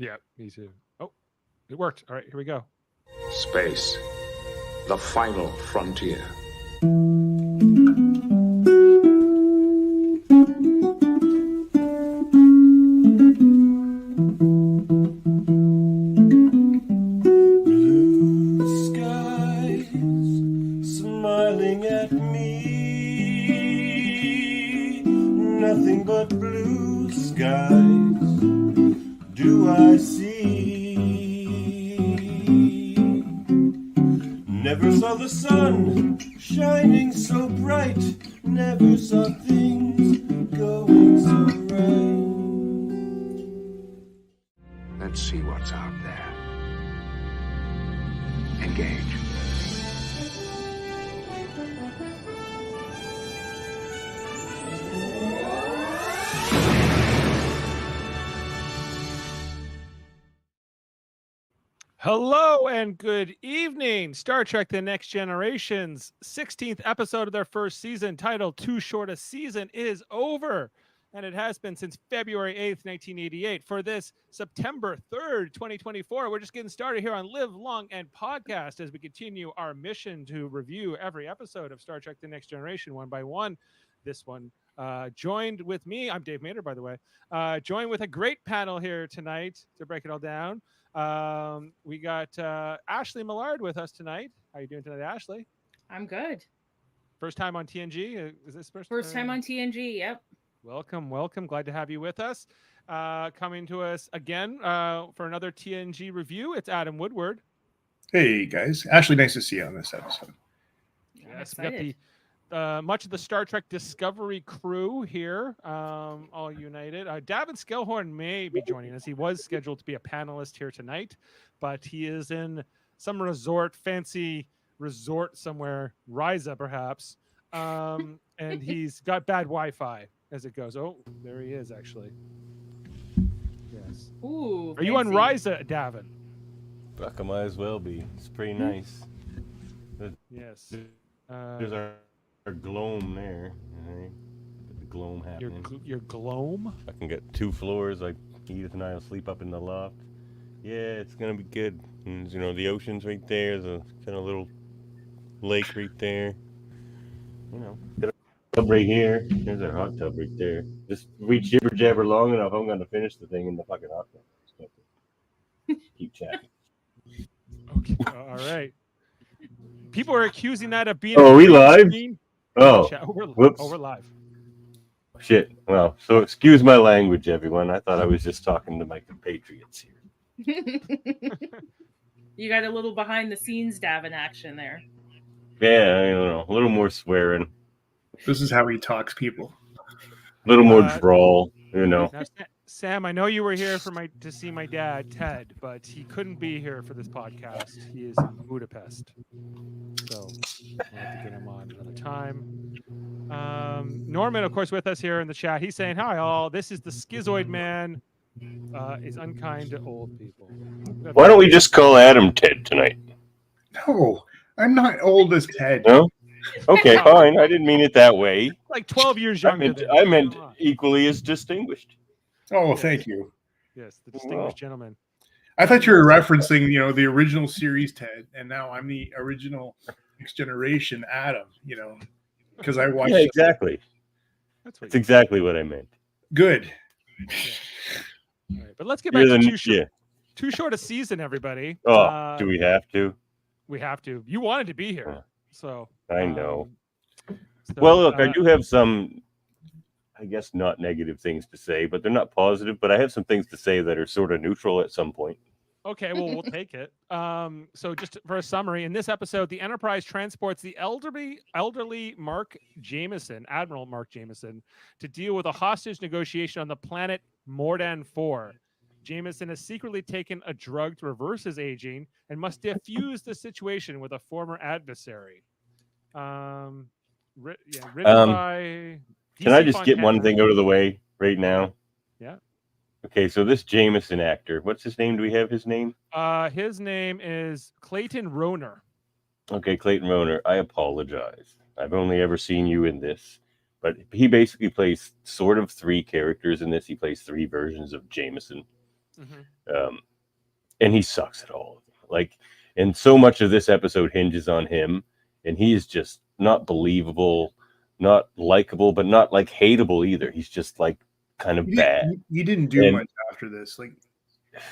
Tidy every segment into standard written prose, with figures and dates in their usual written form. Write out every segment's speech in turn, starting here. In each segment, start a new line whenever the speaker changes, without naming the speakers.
Yeah, me too. Oh, it worked. All right, here we go.
Space, the final frontier.
Blue skies smiling at me, nothing but blue skies do I see. Never saw the sun shining so bright, never saw things going so right.
Let's see what's out there. Engage.
Hello and good evening. Star Trek The Next Generation's 16th episode of their first season, titled Too Short a Season, is over. And it has been since February 8th, 1988. For this September 3rd, 2024, we're just getting started here on Live Long and Podcast as we continue our mission to review every episode of Star Trek The Next Generation one by one. This one joined with me, I'm Dave Maynard, by the way, joined with a great panel here tonight to break it all down. We got Ashley Millard with us tonight. How you doing tonight, Ashley?
I'm good.
First time on TNG? Is this
First time on TNG, yep.
Welcome. Glad to have you with us. Coming to us again for another TNG review, it's Adam Woodward.
Hey guys, Ashley, nice to see you on this episode.
Yes, we got the much of the Star Trek Discovery crew here, all united. Davin Skellhorn may be joining us. He was scheduled to be a panelist here tonight, but he is in some fancy resort somewhere, Ryza perhaps, and he's got bad Wi-Fi as it goes. Oh, there he is, actually. Yes.
Ooh.
Are you on Ryza, Davin?
Fuck, I might as well be. It's pretty nice.
Yes.
There's our gloam there. Right? The gloam happening.
Your gloam?
I can get 2 floors. Like Edith and I will sleep up in the loft. Yeah, it's gonna be good. And, the ocean's right there. There's a kind of little lake right there. Got a tub right here. There's our hot tub right there. Just we jibber jabber long enough, I'm gonna finish the thing in the fucking hot tub. Keep chatting.
Okay. All right. People are accusing that of being.
Oh, are we live? Oh, whoops.
We're live.
Shit. Well, so excuse my language, everyone. I thought I was just talking to my compatriots here.
You got a little behind the scenes Davin action there.
Yeah, I don't know. A little more swearing.
This is how he talks people.
A little more drawl,
Now, Sam, I know you were here to see my dad, Ted, but he couldn't be here for this podcast. He is in Budapest. So I'll have to get him on another time. Norman, of course, with us here in the chat. He's saying, "Hi, all. This is the Schizoid Man. Is unkind to old people."
Why don't we just call Adam Ted tonight?
No, I'm not old as Ted.
No? Okay, fine. I didn't mean it that way.
Like 12 years younger.
I meant equally as distinguished.
Oh, thank you.
Yes, the distinguished gentleman.
I thought you were referencing, the original series Ted, and now I'm the original Next Generation Adam, because I watched.
Yeah, exactly. That's exactly what I meant.
Good.
Yeah. All right, but let's get back to too short a season, everybody.
Oh, do we have to?
We have to. You wanted to be here, so
I know. Well, look, I do have some, I guess, not negative things to say, but they're not positive. But I have some things to say that are sort of neutral at some point.
Okay, well, we'll take it. So just for a summary, in this episode, the Enterprise transports the elderly Mark Jameson, Admiral Mark Jameson, to deal with a hostage negotiation on the planet Mordan 4. Jameson has secretly taken a drug to reverse his aging and must defuse the situation with a former adversary. Written by...
Can I just get one thing out of the way right now?
Yeah.
Okay, so this Jameson actor, what's his name? Do we have his name?
His name is Clayton Rohner.
Okay, Clayton Rohner. I apologize. I've only ever seen you in this. But he basically plays sort of 3 characters in this. He plays 3 versions of Jameson. And he sucks at all. Like, and so much of this episode hinges on him, and he is just not believable, not likable, but not like hateable either. He's just like kind of bad.
He didn't do
And-
much after this. Like,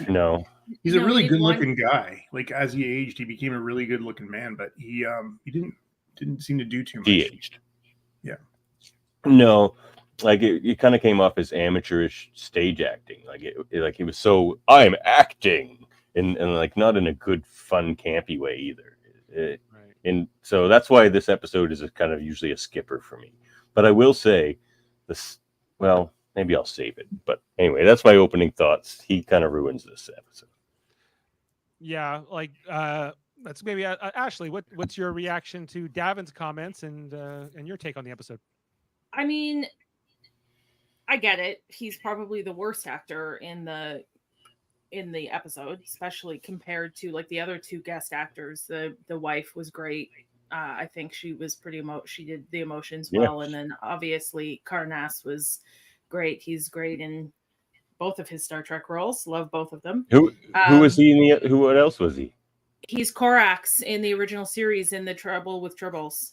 No,
he's a
No,
really
he didn't
good-looking guy. Like, as he aged, he became a really good-looking man. But he didn't seem to do too much.
he aged.
Yeah.
No, like it kind of came off as amateurish stage acting. Like like he was so I'm acting, and like not in a good, fun, campy way either.
Right.
And so that's why this episode is kind of usually a skipper for me. But I will say this. Well, maybe I'll save it. But anyway, that's my opening thoughts. He kind of ruins this episode.
Yeah, like that's maybe Ashley. What's your reaction to Davin's comments and your take on the episode?
I mean, I get it. He's probably the worst actor in the episode, especially compared to like the other two guest actors. The wife was great. I think she was she did the emotions well, and then obviously Karnas was great. He's great in both of his Star Trek roles. Love both of them.
Who was he in the? What else was he?
He's Korax in the original series in the Trouble with Tribbles.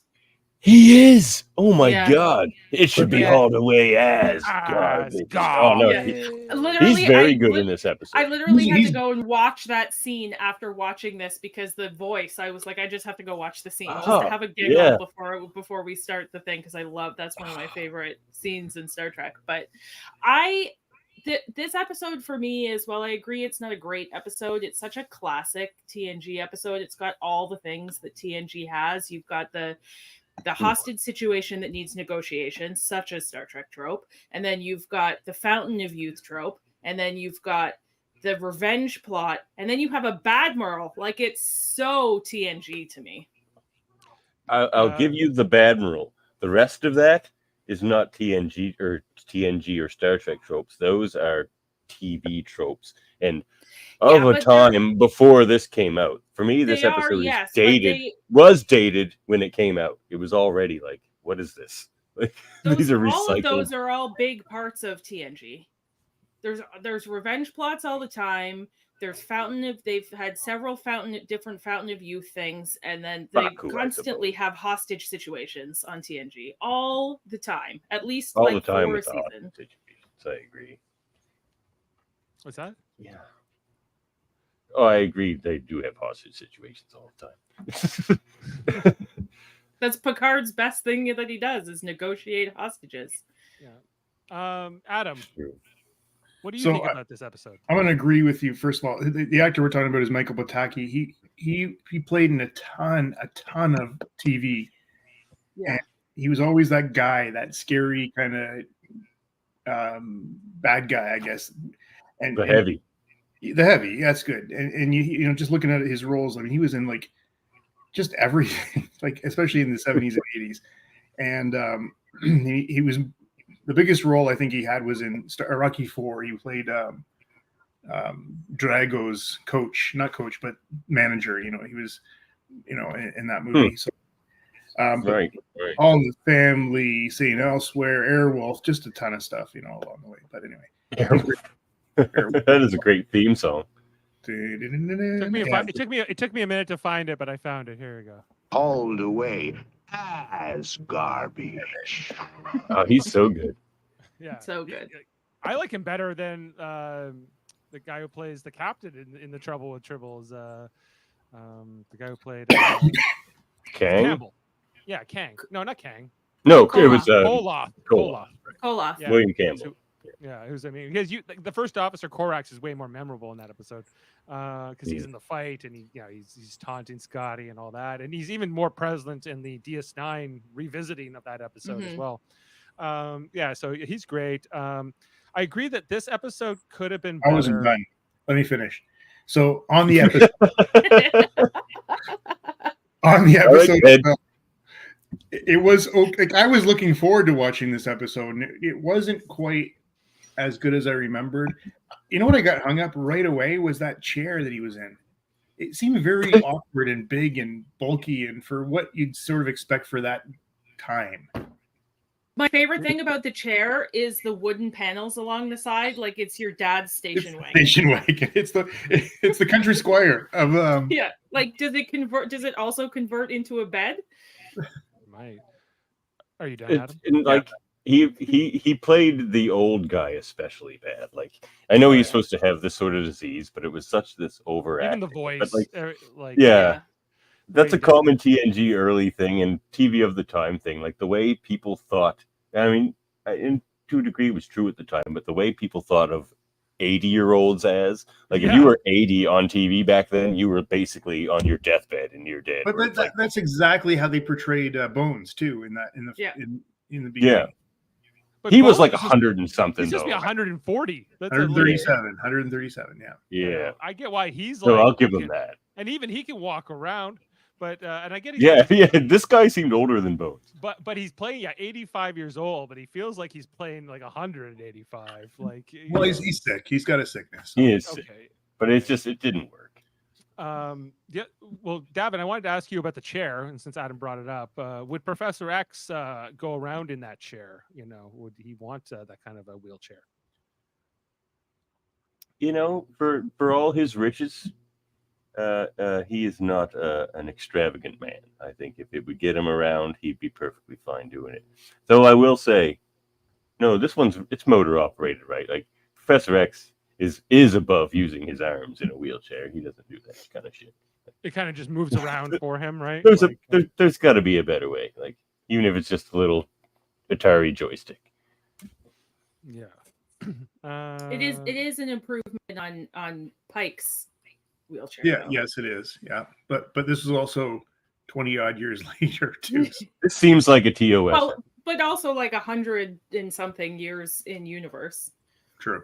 He is. Oh my
Yeah.
God! It should be hauled away as garbage. Oh no,
Literally,
he's very good in this episode.
I literally had to go and watch that scene after watching this because the voice. I was like, I just have to go watch the scene just to have a giggle before we start the thing because I love that's one of my favorite scenes in Star Trek. But this episode for me is, well, I agree it's not a great episode. It's such a classic TNG episode. It's got all the things that TNG has. You've got the hostage situation that needs negotiation, such as Star Trek trope. And then you've got the Fountain of Youth trope. And then you've got the revenge plot. And then you have a Badmiral. Like, it's so TNG to me.
I'll give you the Badmiral. The rest of that is not TNG or Star Trek tropes. Those are TV tropes. And a time before this came out. For me, this episode is dated. Was dated when it came out. It was already like, what is this? Like, these are recycled.
All of those are all big parts of TNG. There's revenge plots all the time. There's they've had several different Fountain of Youth things, and then they constantly have hostage situations on TNG all the time. At least
all
like
the time
4
with
season.
I agree.
What's that?
Yeah. Oh, I agree. They do have hostage situations all the time.
That's Picard's best thing that he does is negotiate hostages.
Yeah. Adam, what do you think about this episode?
I'm going to agree with you. First of all, the actor we're talking about is Michael Pataki. He played in a ton of TV.
Yeah.
And he was always that guy, that scary kind of bad guy, I guess. And
the heavy.
The heavy, that's good. And you know, just looking at his roles, I mean, he was in like just everything, like especially in the 70s and 80s. And he was the biggest role I think he had was in Rocky IV. He played Drago's not manager. You know, he was, you know, in that movie. So,
right.
All in the Family, St. Elsewhere, Airwolf, just a ton of stuff, you know, along the way. But anyway.
That is a great theme song.
It took me a minute to find it, but I found it. Here we go.
Hauled away as garbage.
Oh, he's so good.
Yeah,
so good.
I like him better than the guy who plays the captain in the Trouble with Tribbles. The guy who played
Kang.
Campbell. Yeah, Kang. No, not Kang.
No,
Koloth.
it was
Koloth.
Yeah.
William Campbell.
Yeah, because the first officer Korax is way more memorable in that episode because he's in the fight and he's taunting Scotty and all that, and he's even more present in the DS9 revisiting of that episode as well. So he's great. I agree that this episode could have been better.
I wasn't done. Let me finish. So on the episode, it was okay. Like, I was looking forward to watching this episode, and it wasn't quite as good as I remembered. You know what I got hung up right away was that chair that he was in. It seemed very awkward and big and bulky, and for what you'd sort of expect for that time.
My favorite thing about the chair is the wooden panels along the side, like it's your dad's station wagon.
Station wagon. It's the country squire of
Yeah, like does it also convert into a bed?
Might. Are you done, Adam?
Like he played the old guy especially bad. Like I know he's supposed to have this sort of disease, but it was such this overacting.
Even the voice,
but that's a common TNG early thing and TV of the time thing. Like the way people thought. I mean, to a degree, it was true at the time, but the way people thought of 80-year-olds as if you were 80 on TV back then, you were basically on your deathbed and you're dead.
But that's exactly how they portrayed Bones too in the beginning.
Yeah. But he was like 100 and something.
He's just 140. That's
137. Yeah.
Yeah.
I get why he's
so I'll give him that.
And even he can walk around. But and I get
this guy seemed older than Bones.
But he's playing 85 years old, but he feels like he's playing like 185. Like
he's sick. He's got a sickness.
So. He is sick. But it didn't work.
Yeah. Well, Davin, I wanted to ask you about the chair, and since Adam brought it up, would Professor X go around in that chair? You know, would he want that kind of a wheelchair?
You know, for all his riches. He is not an extravagant man. I think if it would get him around, he'd be perfectly fine doing it. Though I will say, no, it's motor operated, right? Like Professor X is above using his arms in a wheelchair. He doesn't do that kind of shit.
It kind of just moves around for him, right?
There's got to be a better way. Like even if it's just a little Atari joystick.
Yeah.
It is an improvement on Pike's wheelchair.
Yeah, yes, it is. Yeah, but this is also 20 odd years later too.
This seems like a TOS.
Well, but also like 100 and something years in universe.
True.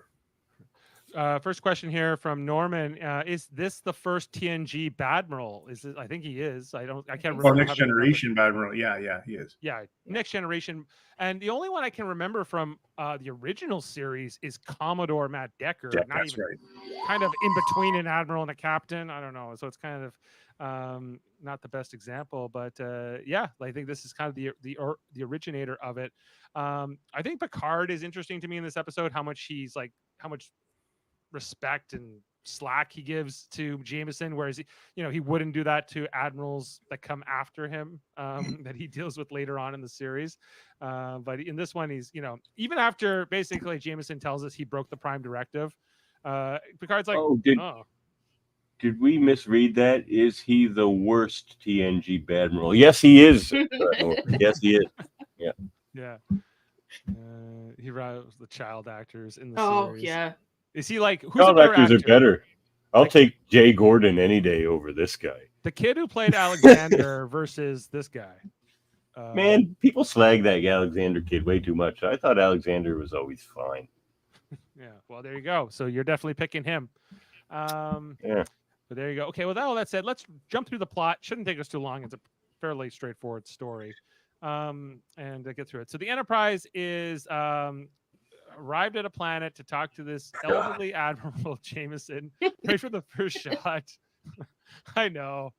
First question here from Norman: is this the first TNG Badmiral? Is it? I think he is. I can't remember.
Oh, Next Generation Badmiral. Yeah, he is.
Yeah, Next Generation. And the only one I can remember from the original series is Commodore Matt Decker.
Yeah,
not
that's
even
right.
Kind of in between an admiral and a captain. I don't know. So it's kind of not the best example, but I think this is kind of the originator of it. I think Picard is interesting to me in this episode. How much respect and slack he gives to Jameson, whereas he wouldn't do that to admirals that come after him that he deals with later on in the series. But in this one, he's even after basically Jameson tells us he broke the Prime Directive, Picard's like,
did we misread that? Is he the worst TNG Badmiral? Yes, he is. Yes, he is. Yeah.
He rides the child actors in the series.
Yeah.
Is he like who's
child actors are better? I'll take Jay Gordon any day over this guy.
The kid who played Alexander versus this guy.
Man, people slag that Alexander kid way too much. I thought Alexander was always fine.
Yeah. Well, there you go. So you're definitely picking him.
Yeah.
But there you go. Okay. With all that said, let's jump through the plot. Shouldn't take us too long. It's a fairly straightforward story. And get through it. So the Enterprise is arrived at a planet to talk to this elderly Admiral Jameson right for the first shot. I know.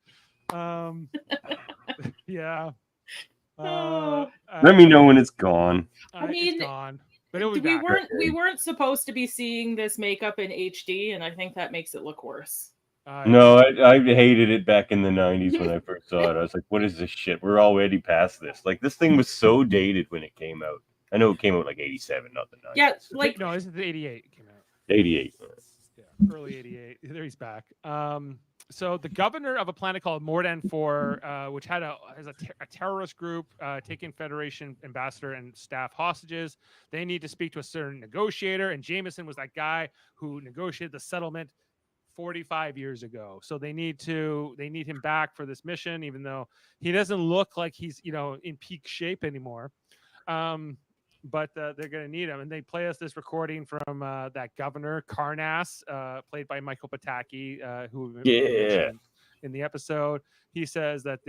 Yeah.
Let me know when it's gone.
I mean,
it's gone. But
we weren't supposed to be seeing this makeup in HD, and I think that makes it look worse.
No, I hated it back in the 90s when I first saw it. I was like, what is this shit? We're already past this. Like, this thing was so dated when it came out. I know it came out like 87, not the 90s.
Yeah, like...
No, it's the 88 it came out.
88.
Yeah, early 88. There he's back. So the governor of a planet called Mordan 4, which has a terrorist group taking Federation ambassador and staff hostages. They need to speak to a certain negotiator, and Jameson was that guy who negotiated the settlement 45 years ago. So they need him back for this mission, even though he doesn't look like he's in peak shape anymore. But they're going to need him, and they play us this recording from that governor Karnas, played by Michael Pataki, who mentioned in the episode. He says that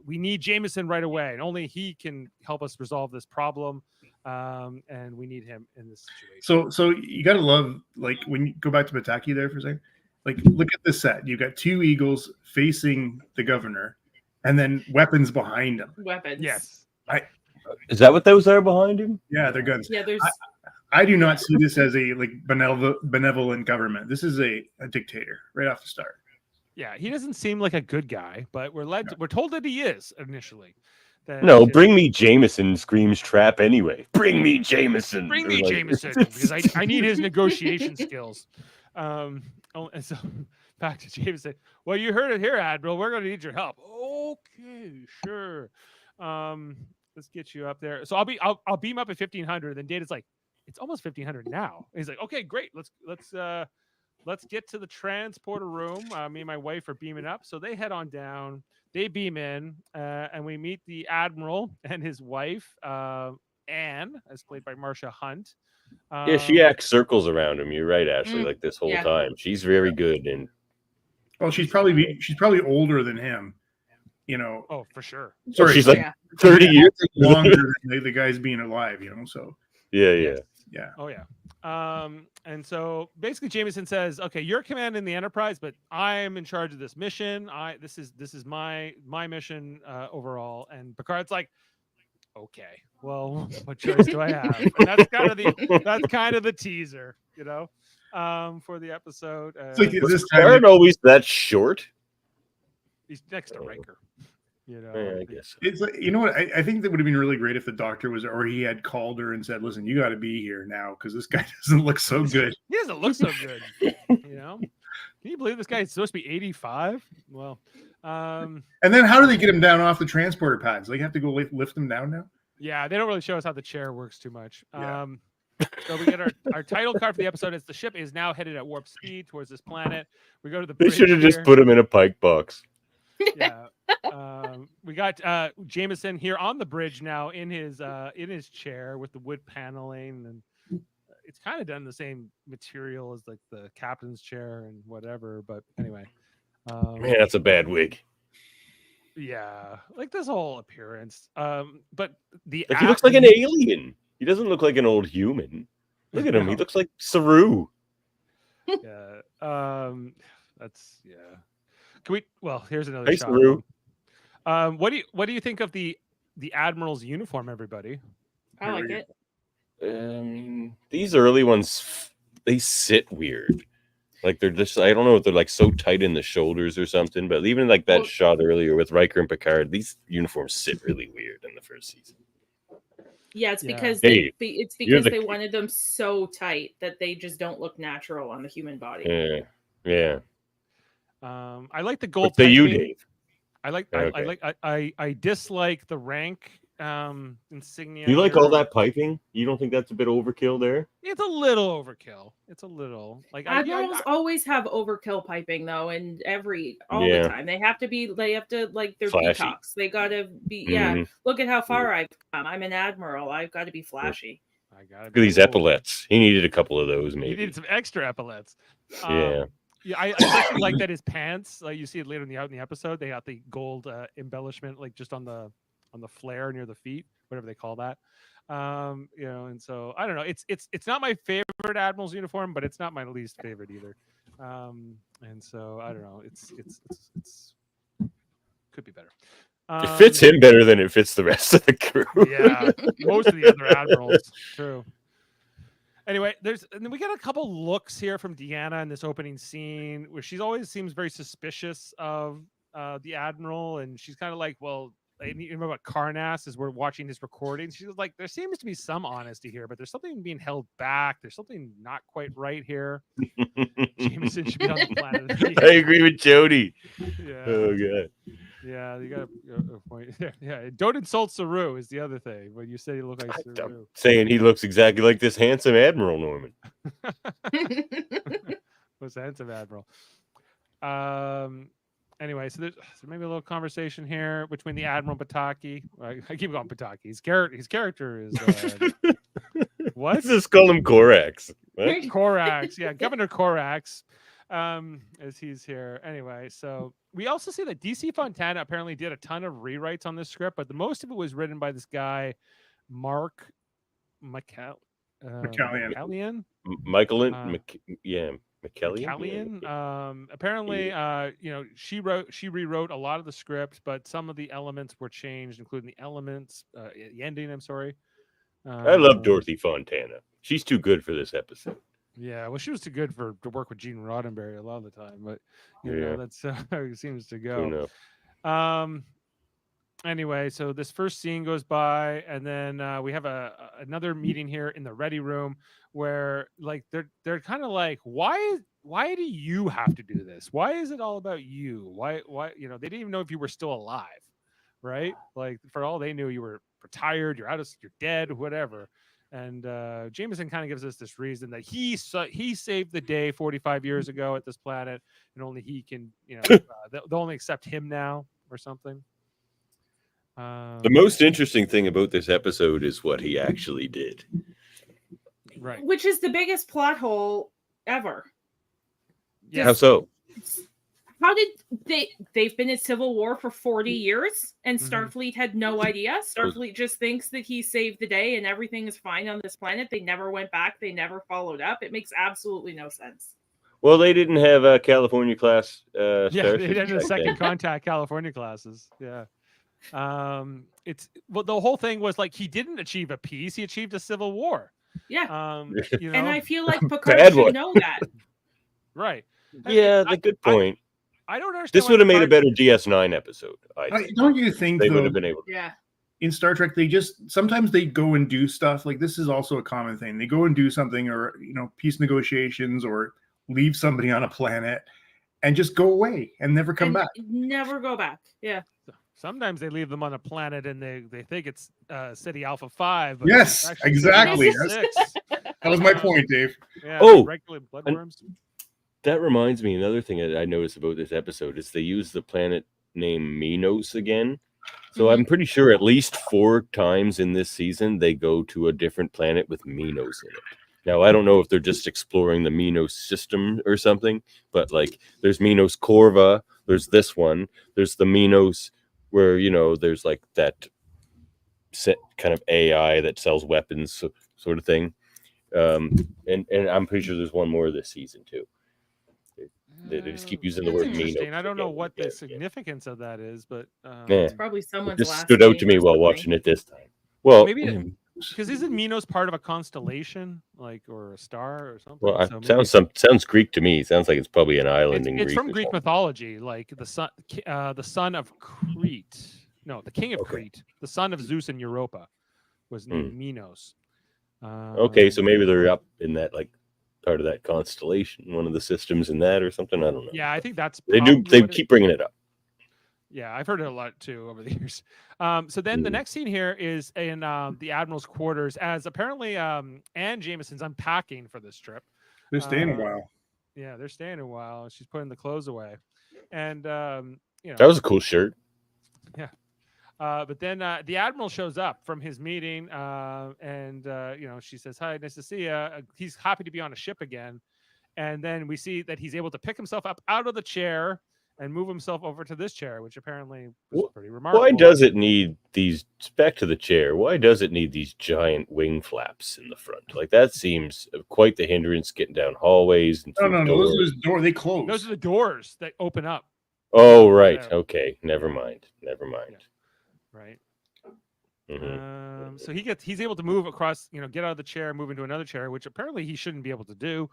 we need Jameson right away, and only he can help us resolve this problem, and we need him in this situation.
So you got to love, like, when you go back to Pataki there for a second, like, look at this set. You got two eagles facing the governor, and then weapons behind him.
Weapons.
Yes.
Is that what those are behind him?
Yeah, they're guns.
Yeah, there's
I do not see this as a like benevolent government. This is a dictator right off the start.
Yeah, he doesn't seem like a good guy, but we're told that he is initially.
No, bring me Jameson, screams Trap anyway. Bring me Jameson.
Bring me Jameson because I need his negotiation skills. And so back to Jameson. Well, you heard it here, Admiral. We're going to need your help. Okay, sure. Let's get you up there. So I'll beam up at 1500. Then Data's like, it's almost 1500 now. And he's like, okay, great. Let's get to the transporter room. Me and my wife are beaming up, so they head on down. They beam in, and we meet the Admiral and his wife, Anne, as played by Marsha Hunt.
Yeah, she acts circles around him. You're right, Ashley. Like this whole
Yeah.
time, she's very good. And
Well, she's probably older than him. You know.
Oh, for sure.
Sorry,
she's like
yeah.
30 years
longer than the guys being alive. You know. So
Yeah.
Oh yeah. And so basically Jameson says, okay, you're commanding the Enterprise, but I'm in charge of this mission. This is my mission overall. And Picard's like, okay, well, what choice do I have? And that's kind of the teaser, you know, for the episode.
it's like
Was
this
Picard
time.
always that short?
He's next to Riker. You know,
Yeah, I guess.
It's like, you know what? I think that would have been really great if the doctor was, or he had called her and said, "Listen, you got to be here now because this guy doesn't look so good."
he doesn't look so good. You know, can you believe this guy is supposed to be 85? Well,
And then how do they get him down off the transporter pads? They have to go lift him down now.
yeah, they don't really show us how the chair works too much.
Yeah.
So we get our title card for the episode as the ship is now headed at warp speed towards this planet. We go to the
They
bridge
should have just
here.
put him in a pike box.
Yeah. We got Jameson here on the bridge now in his chair with the wood paneling, and it's kind of done the same material as like the captain's chair and whatever. But anyway,
Man, that's a bad wig.
yeah, like this whole appearance. But the
Like he looks like an alien. He doesn't look like an old human. Look at him. He
No.
looks like Saru.
Yeah. That's yeah. Can we? Well, here's another
Hey,
shot.
Saru.
What do you think of the Admiral's uniform, everybody?
I like it.
These early ones, they sit weird. Like they're just, I don't know if they're like so tight in the shoulders or something, but even like that
Well-
shot earlier with Riker and Picard, these uniforms sit really weird in the first season.
Yeah, it's
Yeah.
because
Hey,
it's
you're
because
the-
they wanted them so tight that they just don't look natural on the human body.
Yeah.
I like the gold.
What say you,
piping.
Dave?
I dislike the rank insignia.
You like
here.
all that piping? You don't think that's a bit overkill there?
It's a little overkill. It's a little like
Admirals always have overkill piping though, and all
Yeah.
the time they have to like their
Flashy.
peacocks. They gotta be
Mhm.
Look at how far I've come. I'm an admiral. I've got to be flashy.
I gotta
Look at these
cool.
epaulets. He needed a couple of those,
He
maybe.
needed some extra epaulets.
Yeah.
Yeah, I especially like that his pants. Like you see it later in the episode, they got the gold embellishment, like just on the flare near the feet, whatever they call that. You know, and so I don't know. It's not my favorite Admiral's uniform, but it's not my least favorite either. And so I don't know. It's could be better.
It fits him better than it fits the rest of the crew.
Yeah, most of the other admirals. True. Anyway, and then we get a couple looks here from Deanna in this opening scene where she always seems very suspicious of the admiral, and she's kind of like, well, you remember about Karnas as we're watching his recordings. She's like, there seems to be some honesty here, but there's something being held back. There's something not quite right here. Jameson should be on the planet.
I agree with Jody.
Yeah.
Oh god.
Yeah, you got a point there. Yeah, don't insult Saru is the other thing. When you say you look like
I'm
Saru,
saying he looks exactly like this handsome Admiral Norman.
was the handsome admiral. Anyway, so there's maybe a little conversation here between the Admiral Pataki. I keep going Pataki. His character is what?
Let's just call him Korax. What?
Korax. Yeah, Governor Korax. As he's here. Anyway, so we also see that DC Fontana apparently did a ton of rewrites on this script, but the most of it was written by this guy, Mark McCallion.
McCallion.
Michael,
Uh,
yeah.
McKellian. Apparently, she rewrote a lot of the script, but some of the elements were changed, including the elements, the ending. I'm sorry.
I love Dorothy Fontana. She's too good for this episode.
Yeah, well, she was too good to work with Gene Roddenberry a lot of the time, but that's how it seems to go. Anyway, so this first scene goes by, and then we have another meeting here in the ready room where like they're kind of like, why do you have to do this? Why is it all about you? Why they didn't even know if you were still alive, right? Like for all they knew, you were retired, you're dead, whatever. And Jameson kind of gives us this reason that he saved the day 45 years ago at this planet, and only he can, they'll only accept him now or something.
The most interesting thing about this episode is what he actually did.
Right.
Which is the biggest plot hole ever.
Yeah.
How so?
How did they've been in Civil War for 40 years and Starfleet had no idea? Starfleet just thinks that he saved the day and everything is fine on this planet. They never went back. They never followed up. It makes absolutely no sense.
Well, they didn't have California class
they
starships.
didn't have second contact California classes. Yeah. The whole thing was like he didn't achieve a peace, he achieved a civil war.
Yeah. And I feel like Picard should know that.
Right.
Yeah, the good point.
I don't understand.
This would have made a better DS9 episode.
Don't you think
they
though,
would have been able to?
Yeah.
In Star Trek, sometimes they go and do stuff like this is also a common thing. They go and do something, or peace negotiations, or leave somebody on a planet and just go away and never come back.
Never go back. Yeah.
Sometimes they leave them on a planet and they think it's City Alpha 5. But
yes, exactly. That was my point, Dave.
Yeah, regular bloodworms.
That reminds me, another thing that I noticed about this episode is they use the planet name Minos again. So I'm pretty sure at least 4 times in this season they go to a different planet with Minos in it. Now, I don't know if they're just exploring the Minos system or something, but like there's Minos Corva, there's this one, there's the Minos where, there's like that set kind of AI that sells weapons sort of thing. And I'm pretty sure there's one more this season too. They just keep using the word Minos.
I don't know what the significance of that is, but
it's probably someone's
it just
last
stood out to me while watching it this time. Well,
maybe because isn't Minos part of a constellation, or a star or something?
Well, sounds Greek to me. Sounds like it's probably an island in Greece.
It's from Greek mythology, like the son of Crete. No, the king of Crete, the son of Zeus and Europa, was named Minos.
Okay, so maybe they're up in that part of that constellation, one of the systems in that or something. I don't know.
Yeah, I think that's
they do. They keep bringing it up.
Yeah, I've heard it a lot too over the years. So then the next scene here is in the Admiral's quarters, as apparently Anne Jameson's unpacking for this trip.
They're staying a while.
Yeah, they're staying a while. She's putting the clothes away, and
that was a cool shirt.
Yeah. But then the Admiral shows up from his meeting, and she says, "Hi, nice to see you." He's happy to be on a ship again, and then we see that he's able to pick himself up out of the chair and move himself over to this chair, which apparently was pretty remarkable.
Why does it need these? Back to the chair. Why does it need these giant wing flaps in the front? Like that seems quite the hindrance getting down hallways. And
no. Those are doors. They close.
Those are the doors that open up.
Oh right. Yeah. Okay. Never mind. Yeah.
Right.
Mm-hmm.
So he's able to move across, get out of the chair, move into another chair, which apparently he shouldn't be able to do,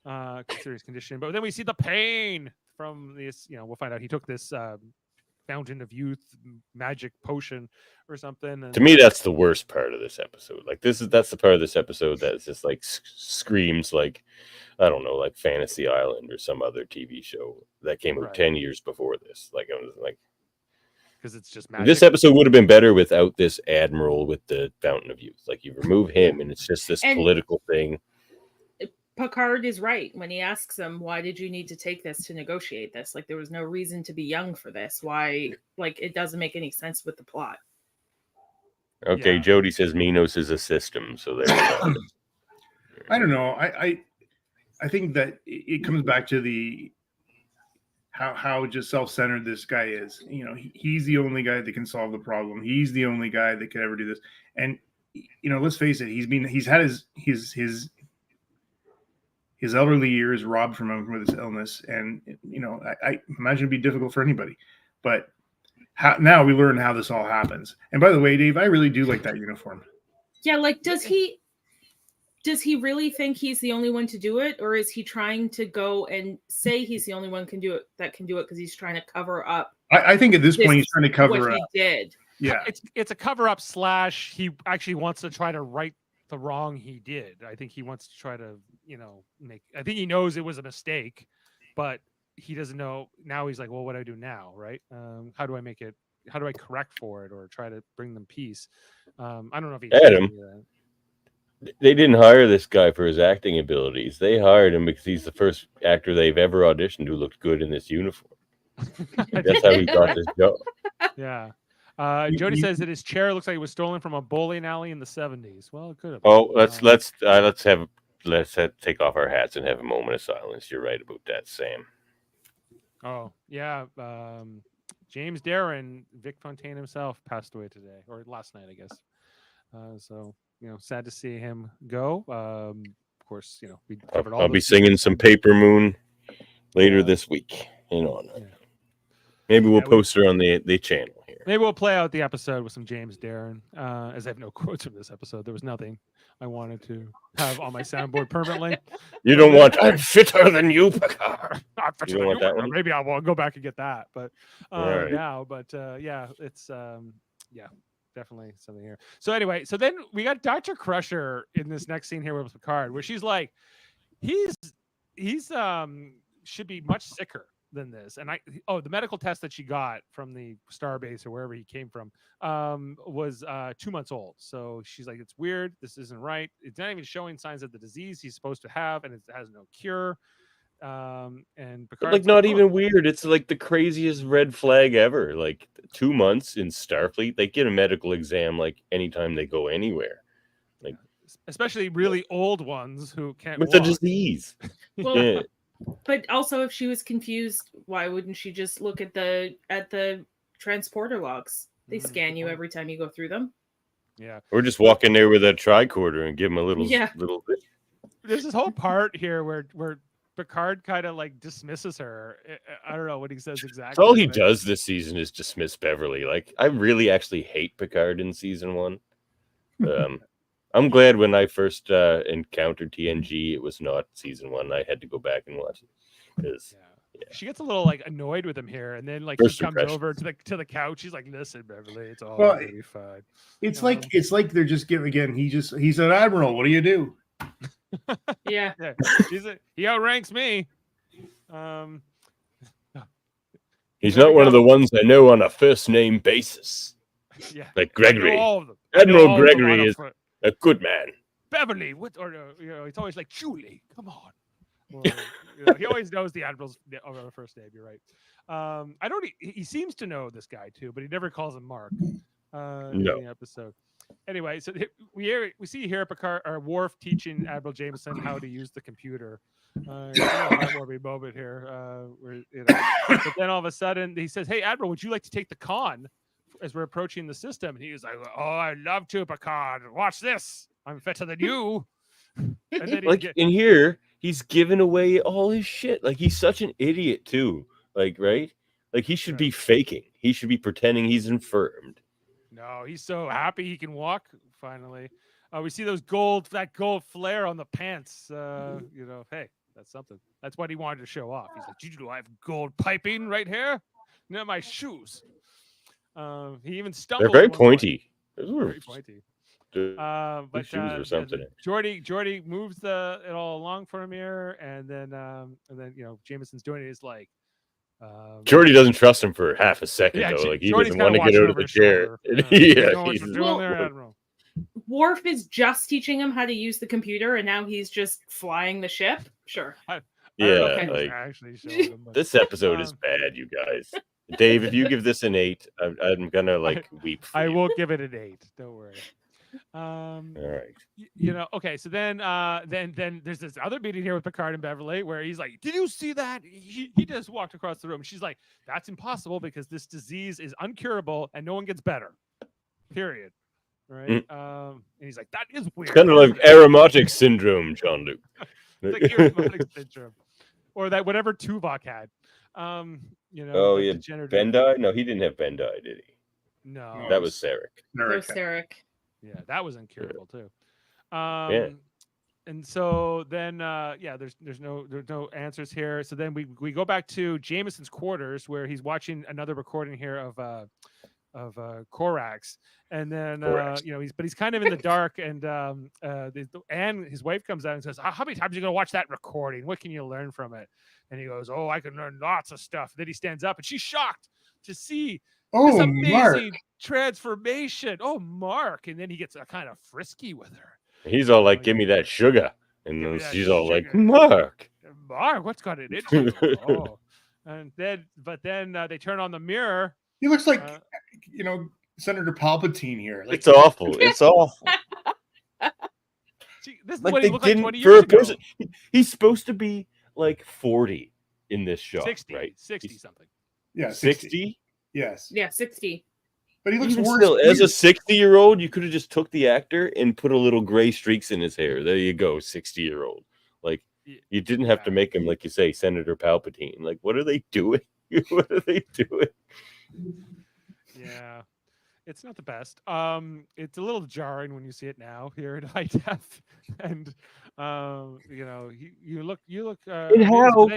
considering his condition. But then we see the pain from this. We'll find out he took this fountain of youth magic potion or something. And...
To me, that's the worst part of this episode. That's the part of this episode that's just screams like, I don't know, like Fantasy Island or some other TV show that came out 10 years before this. I was like.
Because it's just magic.
This episode would have been better without this admiral with the Fountain of Youth. You remove him, and it's just this political thing.
Picard is right when he asks him, "Why did you need to take this to negotiate this? There was no reason to be young for this. Why? It doesn't make any sense with the plot."
Okay, yeah. Jody says Minos is a system, so there.
I don't know. I think that it comes back to the. How just self-centered this guy is. He's the only guy that can solve the problem. He's the only guy that could ever do this. And let's face it, he's had his his elderly years robbed from him with his illness, and I imagine it'd be difficult for anybody. But now we learn how this all happens. And by the way, Dave, I really do like that uniform.
Yeah, like does he really think he's the only one to do it, or is he trying to go and say he's the only one that can do it because he's trying to cover up?
I think at this point he's trying to cover
what
up.
He did.
Yeah,
it's a cover up / he actually wants to try to right the wrong he did. I think he wants to try to I think he knows it was a mistake, but he doesn't know. Now he's like, well, what do I do now, right? How do I correct for it or try to bring them peace? I don't know if he
Adam, they didn't hire this guy for his acting abilities. They hired him because he's the first actor they've ever auditioned who looked good in this uniform. That's how he got this job.
Yeah. Jody says that his chair looks like it was stolen from a bowling alley in the 70s. Well, it could have.
Oh, let's take off our hats and have a moment of silence. You're right about that, Sam.
Oh, yeah. James Darren, Vic Fontaine himself, passed away today or last night, I guess. So, sad to see him go. Of course, we covered all.
I'll be singing some Paper Moon later this week in honor. Yeah. Maybe we'll post her on the channel here.
Maybe we'll play out the episode with some James Darren. As I have no quotes from this episode, there was nothing I wanted to have on my soundboard permanently.
You don't want I'm fitter than you, Picard.
You don't want that one? Maybe I'll go back and get that. But now, it's definitely something here. So anyway, then we got Dr. Crusher in this next scene here with Picard, where she's like, he's should be much sicker than this. And the medical test that she got from the starbase or wherever he came from was 2 months old. So she's like, it's weird, this isn't right, it's not even showing signs of the disease he's supposed to have, and it has no cure. And Picard's
like not even weird, it's like the craziest red flag ever. Like 2 months in Starfleet, they get a medical exam like anytime they go anywhere, like
especially really old ones who can't
with
walk.
a disease.
Well,
yeah.
But also, if she was confused, why wouldn't she just look at the transporter logs? They scan you every time you go through them.
Yeah.
Or just walk in there with a tricorder and give him a little.
There's this whole part here where Picard kind of like dismisses her. I don't know what he says exactly.
That's all he does this season is dismiss Beverly. Like, I really actually hate Picard in season 1. I'm glad when I first encountered TNG, it was not season 1. I had to go back and watch it.
She gets a little like annoyed with him here, and then like he comes over to the couch. She's like, "Listen, Beverly, it's all gonna be fine."
It's like they're just giving again. He's an admiral. What do you do?
Yeah.
He outranks me.
He's not one of the ones I know on a first name basis.
Yeah,
like Gregory.
All of them.
Admiral Gregory is a good man.
Beverly, it's always like Julie. Come on. Well, he always knows the admiral's first name. You're right. He seems to know this guy too, but he never calls him Mark. In the episode. Anyway, so we see here Picard or Worf teaching Admiral Jameson how to use the computer. A heartwarming moment here. But then all of a sudden he says, "Hey, Admiral, would you like to take the con?" As we're approaching the system, and he's like, "Oh, I'd love to, Picard. Watch this. I'm fitter than you." And then
in here, he's giving away all his shit. Like, he's such an idiot too. Like, right? Like, he should be faking. He should be pretending he's infirmed.
No, he's so happy he can walk finally. We see that gold flare on the pants. Hey, that's something. That's what he wanted to show off. He's like, "Did you know I have gold piping right here? Near my shoes." He even stumbled.
They're very pointy.
Very pointy. But
shoes or something.
Geordi moves it all along for him here, and then Jameson's doing it. Is like.
Geordi doesn't trust him for half a second though. Like, he
Geordi's
doesn't want to get out of the chair.
Worf is just teaching him how to use the computer, and now he's just flying the ship. Sure.
This episode is bad, you guys. Dave, if you give this an 8, I'm gonna weep.
I will give it an 8. Don't worry.
All right.
Okay. So then there's this other meeting here with Picard and Beverly where he's like, "Did you see that?" He just walked across the room. She's like, "That's impossible because this disease is uncurable and no one gets better. Period." Right. And he's like, "That is weird."
It's kind of like aromatic syndrome, Jean-Luc.
The charismatic syndrome, or that whatever Tuvok had.
Oh
the
yeah,
degenerative.
Bendai? No, he didn't have Bendai, did he?
No,
That was Sarek.
There's Sarek.
Yeah, that was incurable too.
Yeah.
And so then there's no answers here. So then we go back to Jameson's quarters where he's watching another recording here of Korax, and then he's kind of in the dark, and and his wife comes out and says, how many times are you gonna watch that recording? What can you learn from it? And he goes, oh, I can learn lots of stuff. Then he stands up and she's shocked to see this amazing
Mark.
transformation. Oh, Mark. And then he gets kind of frisky with her.
He's all like, give me that sugar. And then she's all like, Mark,
what's got it into you? Oh. And then they turn on the mirror.
He looks like Senator Palpatine here. Like,
it's awful. It's awful.
See, this is
Like
what
they
he looked like
didn't
20
for
years
a
ago.
person. He's supposed to be like 40 in this shot,
60,
right?
60
He's
something.
yeah,
60.
Yes.
Yeah, 60.
But he looks
Even
worse.
still, as a 60-year-old, you could have just took the actor and put a little gray streaks in his hair. There you go, 60-year-old. Like you didn't have to make him, like you say, Senator Palpatine. Like, what are they doing? What are they doing?
Yeah. It's not the best. It's a little jarring when you see it now here in high def, and you look.
And how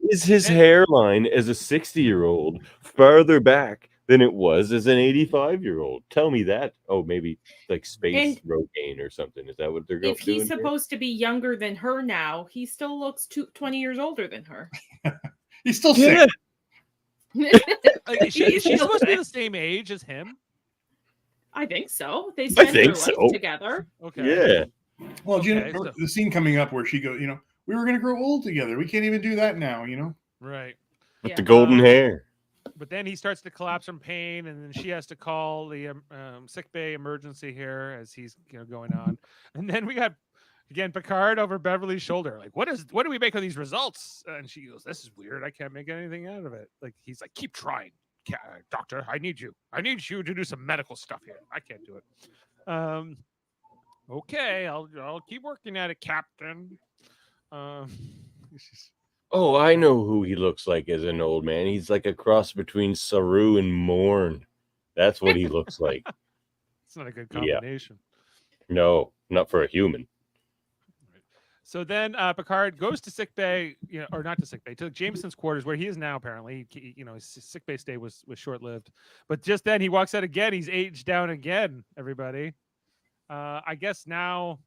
is his hairline as a 60-year-old farther back than it was as an 85-year-old? Tell me that. Oh, maybe like space Rogaine or something. Is that what they're going to do?
If he's supposed to be younger than her now, he still looks 20 years older than her.
He's still sick.
Is she supposed to be the same age as him?
I think so. They spent their life together.
Okay.
Yeah.
Well, do you know the scene coming up where she goes, we were going to grow old together. We can't even do that now,
Right.
With the golden hair.
But then he starts to collapse from pain, and then she has to call the sick bay emergency here as he's going on. And then we got again Picard over Beverly's shoulder, like, what do we make of these results? And she goes, this is weird. I can't make anything out of it. Like he's like, keep trying. Doctor, I need you to do some medical stuff here. I can't do it. Okay, I'll keep working at it, Captain.
Oh, I know who he looks like as an old man. He's like a cross between Saru and Morn. That's what he looks like.
It's not a good combination.
Yeah. No, not for a human.
So then Picard goes to sickbay, or not to sickbay, to Jameson's quarters where he is now. Apparently, his sickbay stay was short-lived. But just then he walks out again. He's aged down again. Everybody, I guess now.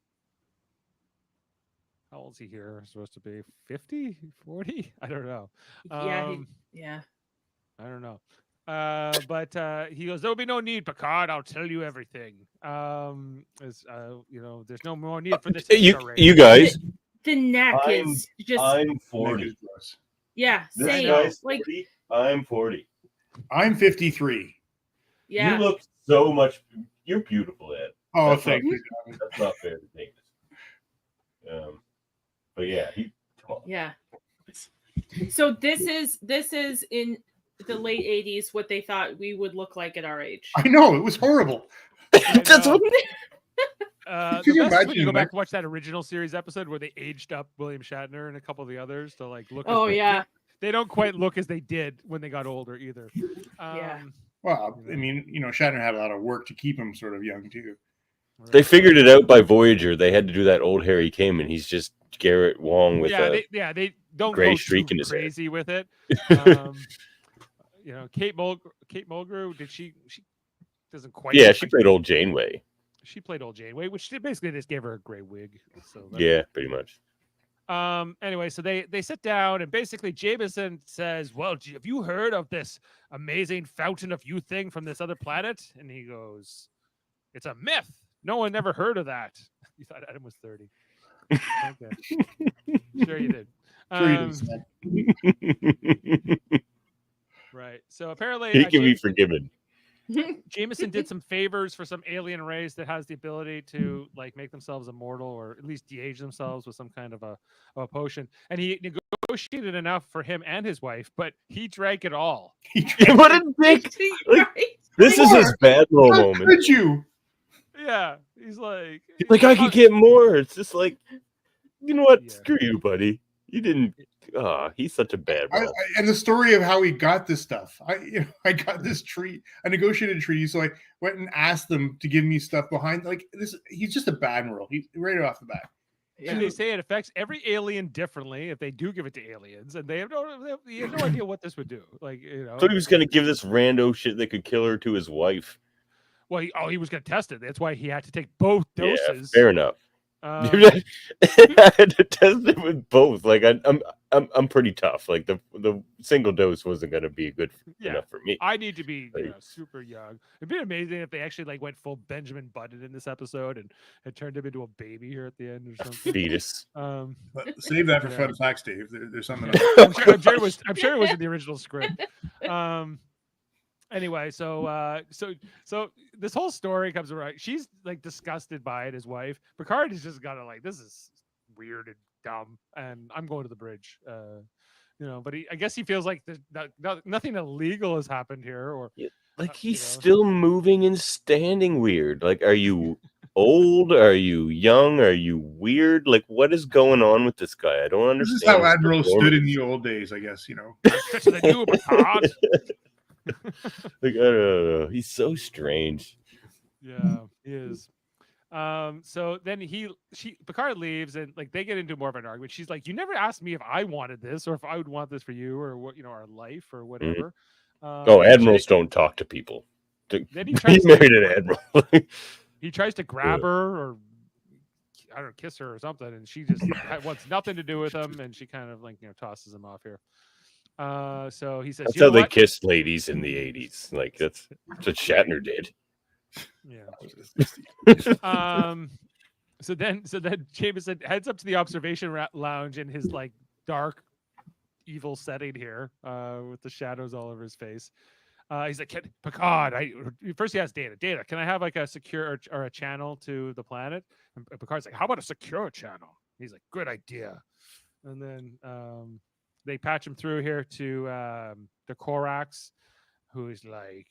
How old is he here? Supposed to be 50, 40? I don't know.
Yeah.
I don't know. But he goes, there'll be no need, Picard. I'll tell you everything. There's no more need for this.
You guys.
The neck is just.
I'm 40.
Yeah, same.
This guy's 40. I'm 40.
I'm 53.
Yeah.
You look so much. You're beautiful, Ed.
Oh, thank you.
That's not fair to think. But yeah,
Yeah. So this is in the late 80s what they thought we would look like at our age.
I know, it was horrible.
That's what.
When you go back and watch that original series episode where they aged up William Shatner and a couple of the others to like look.
Oh yeah.
They don't quite look as they did when they got older either.
Yeah.
Well, I mean, Shatner had a lot of work to keep him sort of young too.
They figured it out by Voyager. They had to do that old Harry Kim, and he's just Garrett Wong with
they don't
gray
go
streak
too
in his
crazy head. With it. Kate Mulgrew, she doesn't quite.
Yeah, she played old Janeway.
She played old Janeway, which basically just gave her a gray wig. So
yeah, pretty much.
Anyway, so they sit down and basically Jameson says, well, have you heard of this amazing fountain of youth thing from this other planet? And he goes, it's a myth. No one ever heard of that. You thought Adam was 30. Okay. Sure you did. Right. So apparently
he can be forgiven.
Jameson did some favors for some alien race that has the ability to like make themselves immortal or at least de-age themselves with some kind of a potion. And he negotiated enough for him and his wife, but he drank it all.
What a dick! This is his bad little moment.
Could you?
Yeah, he's like
I could get more. It's just like You know what?
Yeah.
Screw you, buddy. You didn't. He's such a bad bro.
And the story of how he got this stuff. I got this treat. I negotiated a treaty, so I went and asked them to give me stuff behind. Like this, he's just a bad admiral. He's right off the bat.
And they say it affects every alien differently if they do give it to aliens, and they have no idea what this would do. Like,
So he was going to give this rando shit that could kill her to his wife.
Well, he was going to test it. That's why he had to take both doses.
Yeah, fair enough. I had to test it with both. Like I'm pretty tough. Like the single dose wasn't going to be good enough for me.
I need to be super young. It'd be amazing if they actually like went full Benjamin Button in this episode and had turned him into a baby here at the end or something.
Fetus.
But save that for fun facts, Dave. There's something.
I'm sure it was in the original script. Anyway, so this whole story comes around. She's like disgusted by it, his wife. Picard is just gotta like, this is weird and dumb, and I'm going to the bridge. But I guess he feels like nothing illegal has happened here, or
like he's still moving and standing weird. Like, are you old? Are you young? Are you weird? Like, what is going on with this guy? I don't understand.
This is how Admiral stood in the old days, I guess.
So they do Picard.
Like, I don't know. He's so strange.
Yeah, he is. So then Picard leaves, and like they get into more of an argument. She's like, "You never asked me if I wanted this, or if I would want this for you, or what, our life, or whatever."
Admirals don't talk to people.
Then
he married an admiral.
He tries to grab her, or I don't know, kiss her or something, and she just wants nothing to do with him, and she kind of like tosses him off here. So he says,
"That's how they kissed ladies in the 80s. Like that's what Shatner did."
Yeah. So then Jameson heads up to the observation lounge in his like dark, evil setting here, with the shadows all over his face. He's like, Picard, first he asks Data, can I have like a secure or a channel to the planet? And Picard's like, how about a secure channel? He's like, good idea. And then they patch him through here to the Korax, who's like,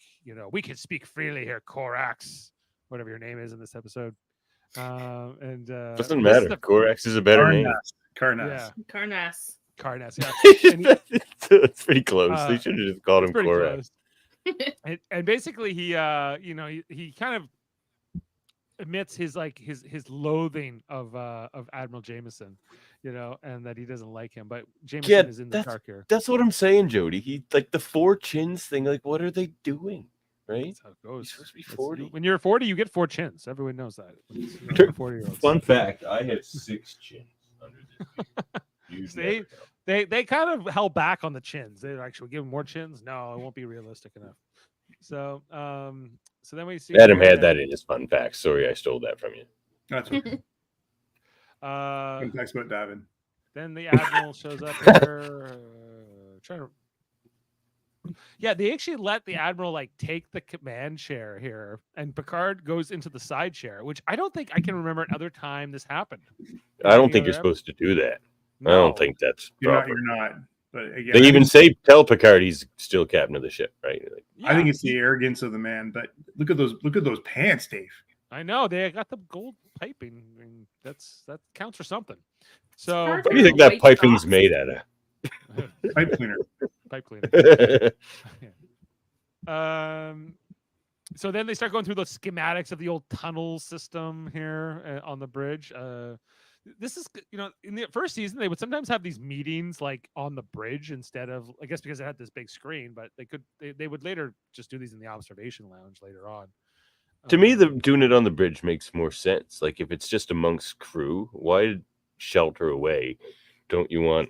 we can speak freely here, Korax, whatever your name is in this episode.
Doesn't matter. Korax is a better name.
Karnas.
Yeah.
Karnas,
yeah.
It's pretty close. They should have just called him Korax.
And basically he kind of admits his loathing of Admiral Jameson, and that he doesn't like him. But Jameson is in the dark here.
That's what I'm saying, Jody. He like the 4 chins thing. Like, what are they doing? Right?
That's how it goes.
He's supposed to be 40.
When you're 40, you get 4 chins. Everyone knows that. 40-year-olds.
Fun fact: I have 6 chins under this.
They kind of held back on the chins. They actually give him more chins. No, it won't be realistic enough. So then we see
Adam had that in his fun facts. Sorry, I stole that from you.
That's okay. Fun facts about Davin.
Then the Admiral shows up here. They actually let the Admiral like take the command chair here, and Picard goes into the side chair, which I don't think I can remember another time this happened.
I don't think you're supposed to do that. No. I don't think that's proper.
You're not. But again,
they even tell Picard he's still captain of the ship, right? Like,
I think it's the arrogance of the man. But look at those pants, Dave.
I know they got the gold piping. I mean, that counts for something. So
what do you think that piping's made out of?
Pipe cleaner.
Pipe cleaner. So then they start going through the schematics of the old tunnel system here on the bridge. This is, in the first season, they would sometimes have these meetings like on the bridge instead of, I guess because they had this big screen, but they would later just do these in the observation lounge later on.
To me, doing it on the bridge makes more sense. Like if it's just amongst crew, why shelter away? Don't you want,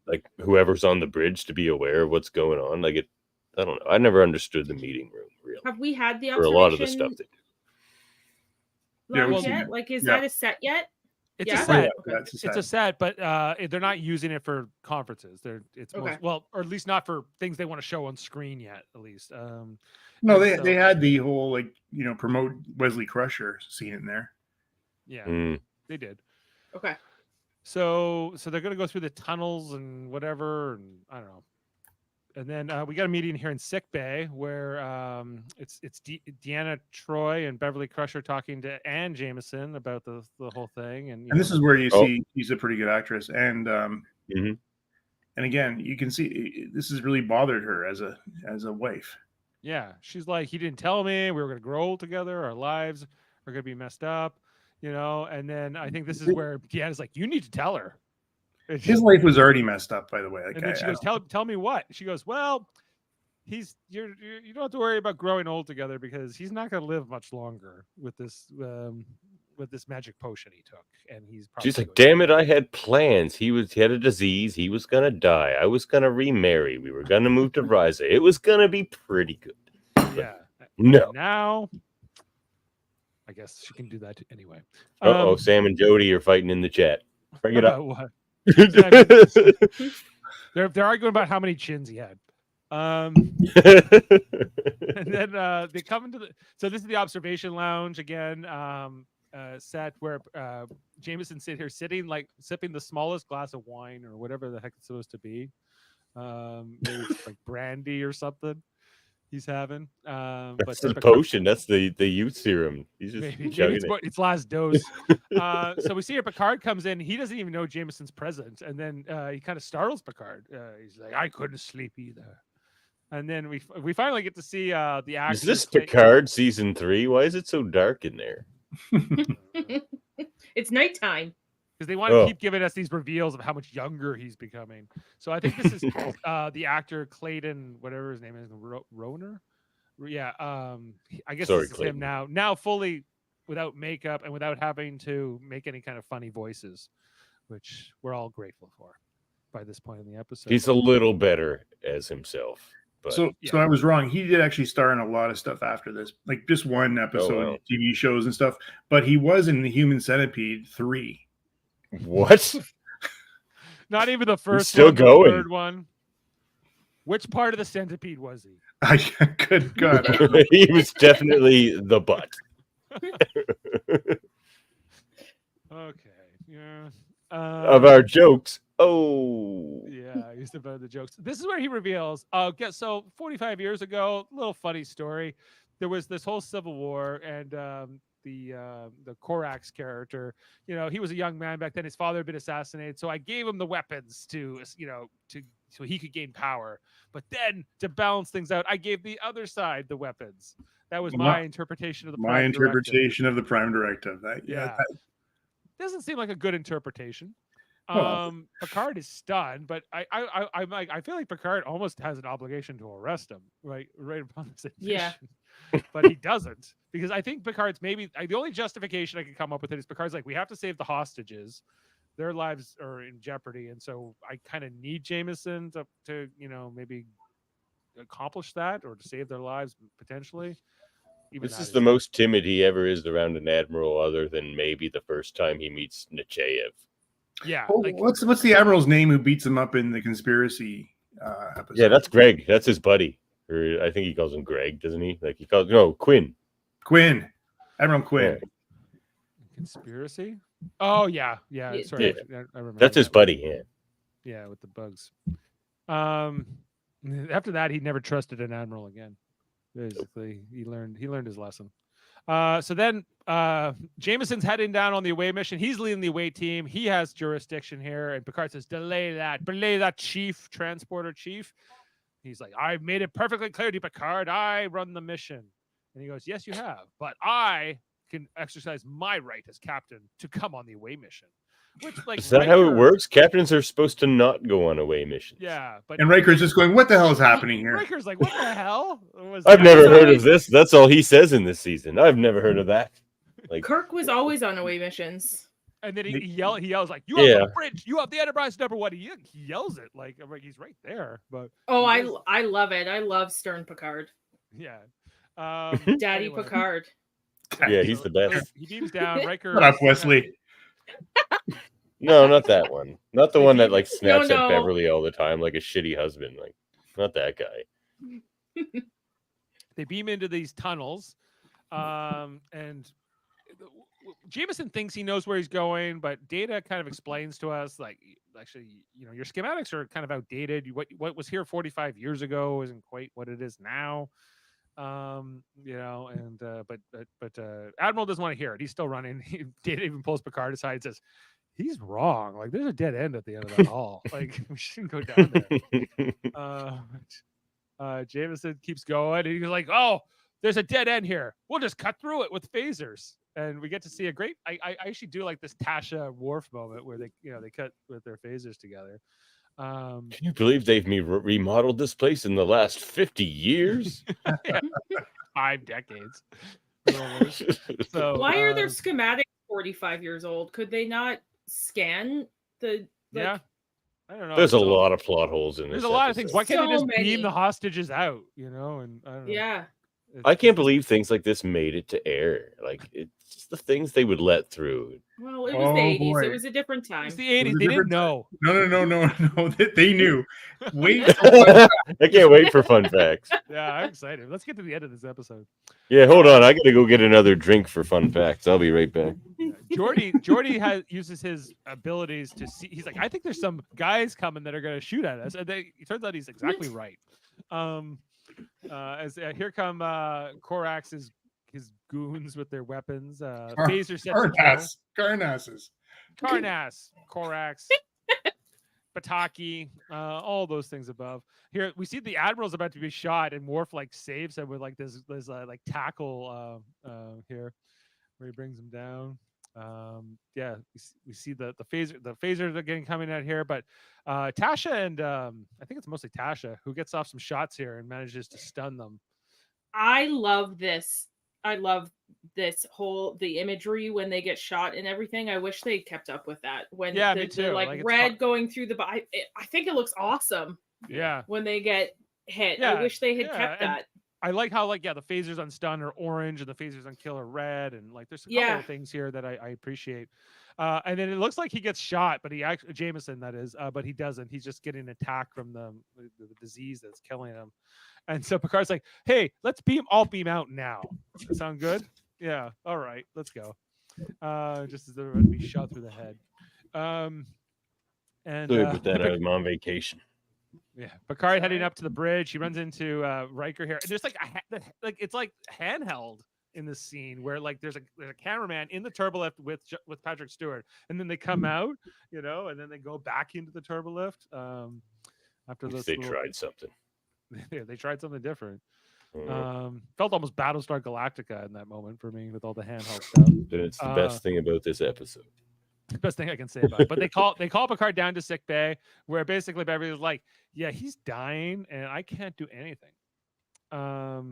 like whoever's on the bridge to be aware of what's going on? Like I don't know. I never understood the meeting room really.
Have we had the
for a lot of the stuff they do?
Yet? Like, is that a set yet?
It's a set.
Okay.
It's a set, but they're not using it for conferences. Or at least not for things they want to show on screen yet. At least.
No, they had the whole promote Wesley Crusher scene in there.
Yeah, they did.
Okay.
So they're gonna go through the tunnels and whatever, and I don't know. And then we got a meeting here in sick bay where it's Deanna Troy and Beverly Crusher talking to Ann Jameson about the whole thing, and
this is where you see she's a pretty good actress, and
Mhm.
and again you can see this has really bothered her as a wife.
yeah, she's like, he didn't tell me we were going to grow old together, our lives are going to be messed up, And then I think this is where Deanna's like, you need to tell her.
His life was already messed up, by the way. Like,
and then she goes, tell me what? She goes, well, you don't have to worry about growing old together because he's not going to live much longer with this magic potion he took, and he's probably.
She's like, damn it, I had plans. He had a disease. He was gonna die. I was gonna remarry. We were gonna move to Riza. It was gonna be pretty good.
Yeah.
No.
Now, I guess she can do that anyway.
Sam and Jody are fighting in the chat. Bring it up.
What? They're arguing about how many chins he had. And then they come into so this is the observation lounge again, set where Jameson's sitting like sipping the smallest glass of wine or whatever the heck it's supposed to be. Maybe it's like brandy or something he's having.
That's the potion. That's the youth serum. He's just chugging it.
It's last dose. So we see here Picard comes in. He doesn't even know Jameson's present, and then he kind of startles Picard. He's like, "I couldn't sleep either." And then we finally get to see the actor.
Is this Picard season 3? Why is it so dark in there?
It's nighttime.
Because they want to keep giving us these reveals of how much younger he's becoming. So I think this is the actor Clayton, whatever his name is, Roner. Yeah, I guess this is him now. Now fully without makeup and without having to make any kind of funny voices, which we're all grateful for by this point in the episode.
He's a little better as himself. But,
so I was wrong. He did actually star in a lot of stuff after this, like just one episode, TV shows and stuff. But he was in the Human Centipede 3.
What?
Not even the first.
Still
one,
going.
The third one. Which part of the centipede was he?
Good God.
He was definitely the butt.
Okay. Yeah.
Of our jokes. Oh.
Yeah, he's about the jokes. This is where he reveals. So 45 years ago, little funny story. There was this whole civil war, and the Korax character, he was a young man back then. His father had been assassinated, so I gave him the weapons to so he could gain power. But then to balance things out, I gave the other side the weapons. That was my interpretation of the
Prime Directive.
That doesn't seem like a good interpretation. Picard is stunned, but I feel like Picard almost has an obligation to arrest him right upon this admission.
Yeah.
But he doesn't, because I think Picard's maybe the only justification I can come up with is Picard's like, we have to save the hostages, their lives are in jeopardy, and so I kind of need Jameson to maybe accomplish that or to save their lives potentially.
This is the most timid he ever is around an admiral, other than maybe the first time he meets Nechayev.
Yeah.
What's the admiral's name who beats him up in the conspiracy episode?
Yeah, that's Greg. That's his buddy. Or I think he calls him Greg, doesn't he? Like he calls Quinn.
Admiral Quinn.
Yeah.
Conspiracy? Oh yeah. Sorry,
yeah.
I remember.
That's his buddy. Yeah.
Yeah, with the bugs. After that, he never trusted an admiral again. Basically, he learned his lesson. So then Jameson's heading down on the away mission. He's leading the away team. He has jurisdiction here, and Picard says, delay that, chief, transporter chief. He's like, I've made it perfectly clear to you, Picard, I run the mission. And he goes, yes, you have, but I can exercise my right as captain to come on the away mission. Which, like,
is that how it works? Captains are supposed to not go on away missions.
Yeah, but
and Riker's just going, what the hell is happening here?
Riker's like, what the hell?
I've never heard of this. That's all he says in this season. I've never heard of that. Like
Kirk was always on away missions.
And then he yells like, you have the bridge, you have the Enterprise number one. He yells it like he's right there. But
I love it. I love Stern Picard.
Yeah.
Daddy Picard.
Yeah, he's the best.
He beams down. Riker.
Shut up, Wesley.
No, not that one. Not the one that like snaps at Beverly all the time like a shitty husband. Like, not that guy.
They beam into these tunnels, and Jameson thinks he knows where he's going, but Data kind of explains to us, like, actually, your schematics are kind of outdated. What was here 45 years ago isn't quite what it is now. And but Admiral doesn't want to hear it. He's still running. Data even pulls Picard aside and says, he's wrong. Like, there's a dead end at the end of that hall. Like, we shouldn't go down there. Jameson keeps going. And he's like, oh, there's a dead end here. We'll just cut through it with phasers. And we get to see a great. I actually do like this Tasha Worf moment where they cut with their phasers together.
Can you believe they've remodeled this place in the last 50 years?
5 decades. So
why are their schematics 45 years old? Could they not scan the?
I don't know.
There's a lot of plot holes in this.
There's a lot of things. Why can't they just
many.
beam the hostages out? And I don't know.
Yeah.
I can't believe things like this made it to air. Like, it's just the things they would let through.
Well, it was the 80s. Boy. It was a different time.
It's the 80s. They didn't know.
No. They knew. Wait.
I can't wait for fun facts.
Yeah, I'm excited. Let's get to the end of this episode.
Yeah, hold on. I got to go get another drink for fun facts. I'll be right back.
Geordi uses his abilities to see. He's like, I think there's some guys coming that are going to shoot at us. And it turns out he's exactly right. Here come Korax's his goons with their weapons. Phaser sets
Karnas,
Korax, Bataki, all those things above. Here we see the Admiral's about to be shot, and Worf like saves him with like this like tackle here, where he brings him down. We see the phasers are getting coming out here, but Tasha and I think it's mostly Tasha who gets off some shots here and manages to stun them.
I love this. I love the imagery when they get shot and everything. I wish they kept up with that. When
me too.
Like red going through the body. I think it looks awesome.
Yeah.
When they get hit.
Yeah.
I wish they had kept that.
I like how the phasers on stun are orange and the phasers on kill are red, and like there's a couple of things here that I appreciate. And then it looks like he gets shot, but he actually Jameson, that is, but he doesn't. He's just getting attacked from the disease that's killing him. And so Picard's like, "Hey, let's all beam out now. That sound good? Yeah. All right, let's go." Just as they're about to be shot through the head.
With that, I'm on vacation.
Yeah, Picard heading up to the bridge. He runs into Riker here, and there's it's like handheld in this scene where like there's a cameraman in the turbolift with Patrick Stewart, and then they come out, and then they go back into the turbolift. After this,
they tried something.
Yeah, they tried something different. Felt almost Battlestar Galactica in that moment for me with all the handheld stuff.
It's the best thing about this episode.
The best thing I can say about it. But they call Picard down to sick bay, where basically Beverly's like, yeah, he's dying and I can't do anything. As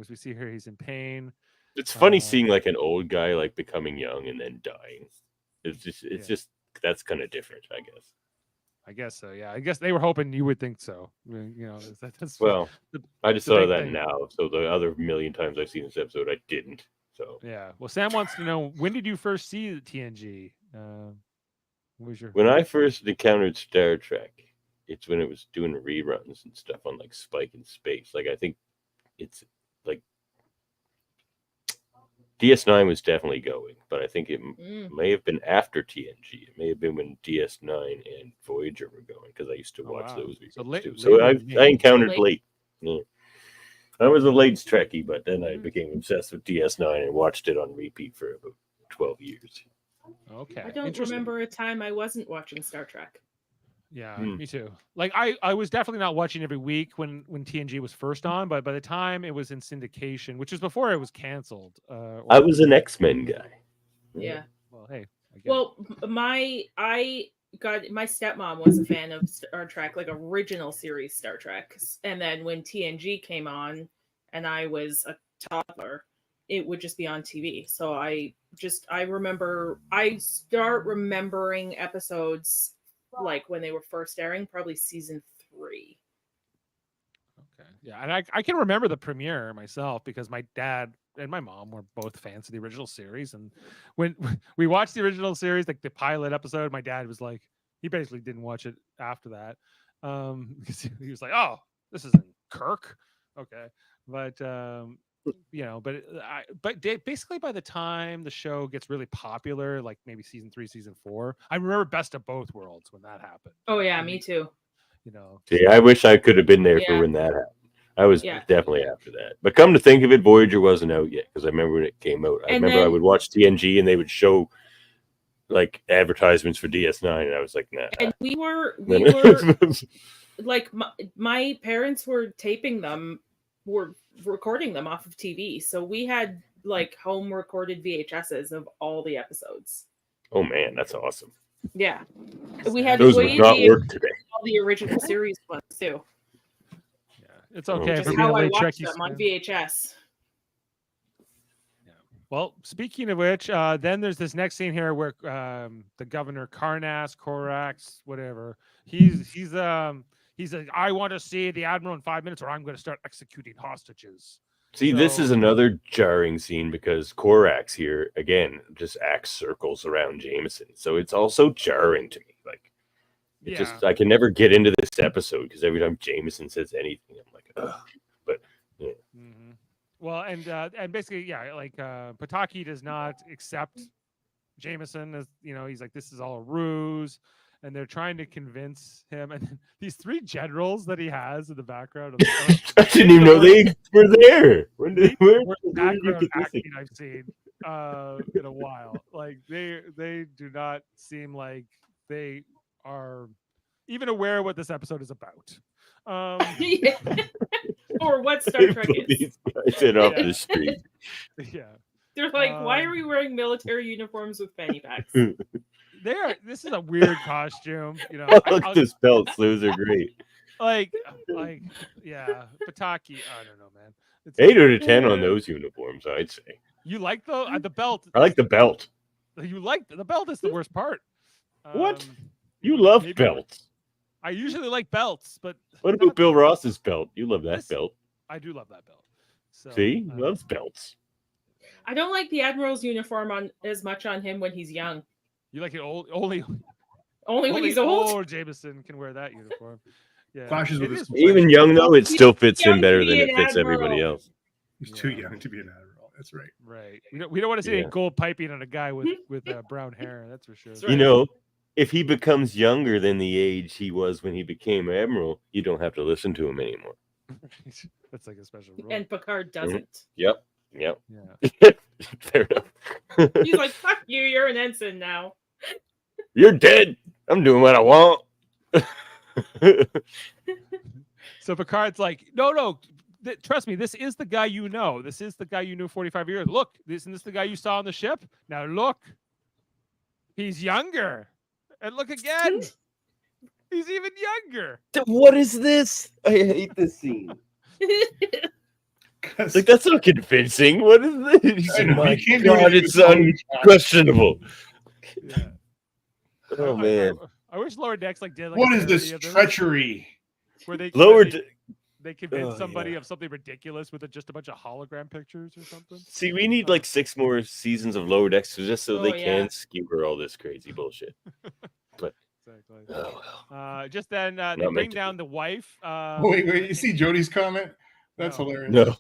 we see here, he's in pain.
It's funny seeing like an old guy like becoming young and then dying. It's just that's kind of different, I guess.
I guess so. Yeah, I guess they were hoping you would think so.
I just thought of that now. So the other million times I've seen this episode, I didn't. So
yeah. Well, Sam wants to know, when did you first see the TNG?
When I first encountered Star Trek, it's when it was doing reruns and stuff on like Spike in Space. Like I think it's like DS9 was definitely going, but I think it may have been after TNG. It may have been when DS9 and Voyager were going, because I used to watch those reruns too. So I encountered late. Yeah. I was a late Trekkie, but then I became obsessed with DS9 and watched it on repeat for about 12 years.
Okay.
I don't remember a time I wasn't watching Star Trek.
Yeah, me too. Like I was definitely not watching every week when TNG was first on, but by the time it was in syndication, which was before it was canceled.
I was an X-Men guy.
Yeah.
Well, hey.
My stepmom was a fan of Star Trek, like original series Star Trek. And then when TNG came on and I was a toddler, it would just be on TV. So I start remembering episodes like when they were first airing, probably season 3.
Okay. Yeah. And I can remember the premiere myself because my dad and my mom were both fans of the original series. And when we watched the original series, like the pilot episode, my dad was like, he basically didn't watch it after that. Because he was like, oh, this isn't Kirk. Okay. But basically by the time the show gets really popular, like maybe season 3, season 4, I remember Best of Both Worlds when that happened.
Oh yeah,
And
me too.
See, I wish I could have been there for
Yeah.
when that happened. I was
Yeah.
definitely after that. But come to think of it, Voyager wasn't out yet because I remember when it came out. I
And
remember I
then-
would watch TNG and they would show like advertisements for DS9, and I was like, nah.
And we were like my parents were taping them, were recording them off of TV, so we had like home recorded VHSs of all the episodes.
Oh man, that's awesome.
Yeah, we had
Those would not work today.
all the original series ones too.
Yeah, it's okay.
Which
for
is
being a
how I
late
watched
Trekkie
them on
fan.
VHS.
Well, speaking of which, then there's this next scene here where the governor Korax, whatever, he's like, I want to see the admiral in 5 minutes, or I'm going to start executing hostages.
See, this
So-
is another jarring scene because Korax here again just acts circles around Jameson, so it's also jarring to me. Like, it just I can never get into this episode because every time Jameson says anything, I'm like, ugh. But yeah.
Mhm. Well, and basically, like Pataki does not accept Jameson as he's like, this is all a ruse, and they're trying to convince him. And these 3 generals that he has in the background,
I didn't even know they were there. Where did you
background
get this
acting
thing?
I've seen in a while. Like they do not seem like they are even aware of what this episode is about.
Or what Star Trek is.
These guys in off the street.
Yeah.
They're like, why are we wearing military uniforms with fanny packs?
This is a weird costume.
Look, this belts, those are great.
Like, yeah, Pataki. I don't know, man. It's
8 out of 10 on those uniforms, I'd say.
You like the belt?
I like the belt.
You like the belt is the worst part.
What? You love
maybe-
belts.
I usually like belts, but
What about Bill Ross's belt? You love that belt.
I do love that belt. So,
See, he loves belts.
I don't like the Admiral's uniform on as much on him when he's young.
You like it only
when he's old.
Jameson can wear that uniform. Yeah,
Clashes with
it
his
is-
Even young though, it still fits him
young
better
to
than
be
it
an
fits
admiral.
everybody else.
He's too young to be an admiral. That's right.
Right. We don't want to see any
Yeah.
gold piping on a guy with brown hair. That's for sure.
You know, if he becomes younger than the age he was when he became admiral, you don't have to listen to him anymore.
That's like a special rule.
And Picard doesn't.
Yep.
yeah.
Fair enough.
He's like, fuck you, you're an ensign now.
You're dead. I'm doing what I want.
So Picard's like, no, trust me, this is the guy you know. This is the guy you knew 45 years. Look, isn't this the guy you saw on the ship? Now look, he's younger. And look again. He's even younger.
What is this? I hate this scene.
'Cause-
Like, that's not convincing. What is this?
I know,
My
you can't do
God,
anything
it's
with Tony Jaa.
unquestionable.
Yeah.
Oh man,
I wish Lower Decks did like
What
a
is this
parody of
treachery?
where they
lower.
they convince
Oh,
somebody
yeah.
of something ridiculous with just a bunch of hologram pictures or something.
See, we need like 6 more seasons of Lower Decks just so they
Oh, yeah.
can skewer all this crazy bullshit.
Exactly.
Oh well.
Just then they
meant
bring
to
down the wife.
Wait, you see Jody's comment? That's
No.
hilarious.
No.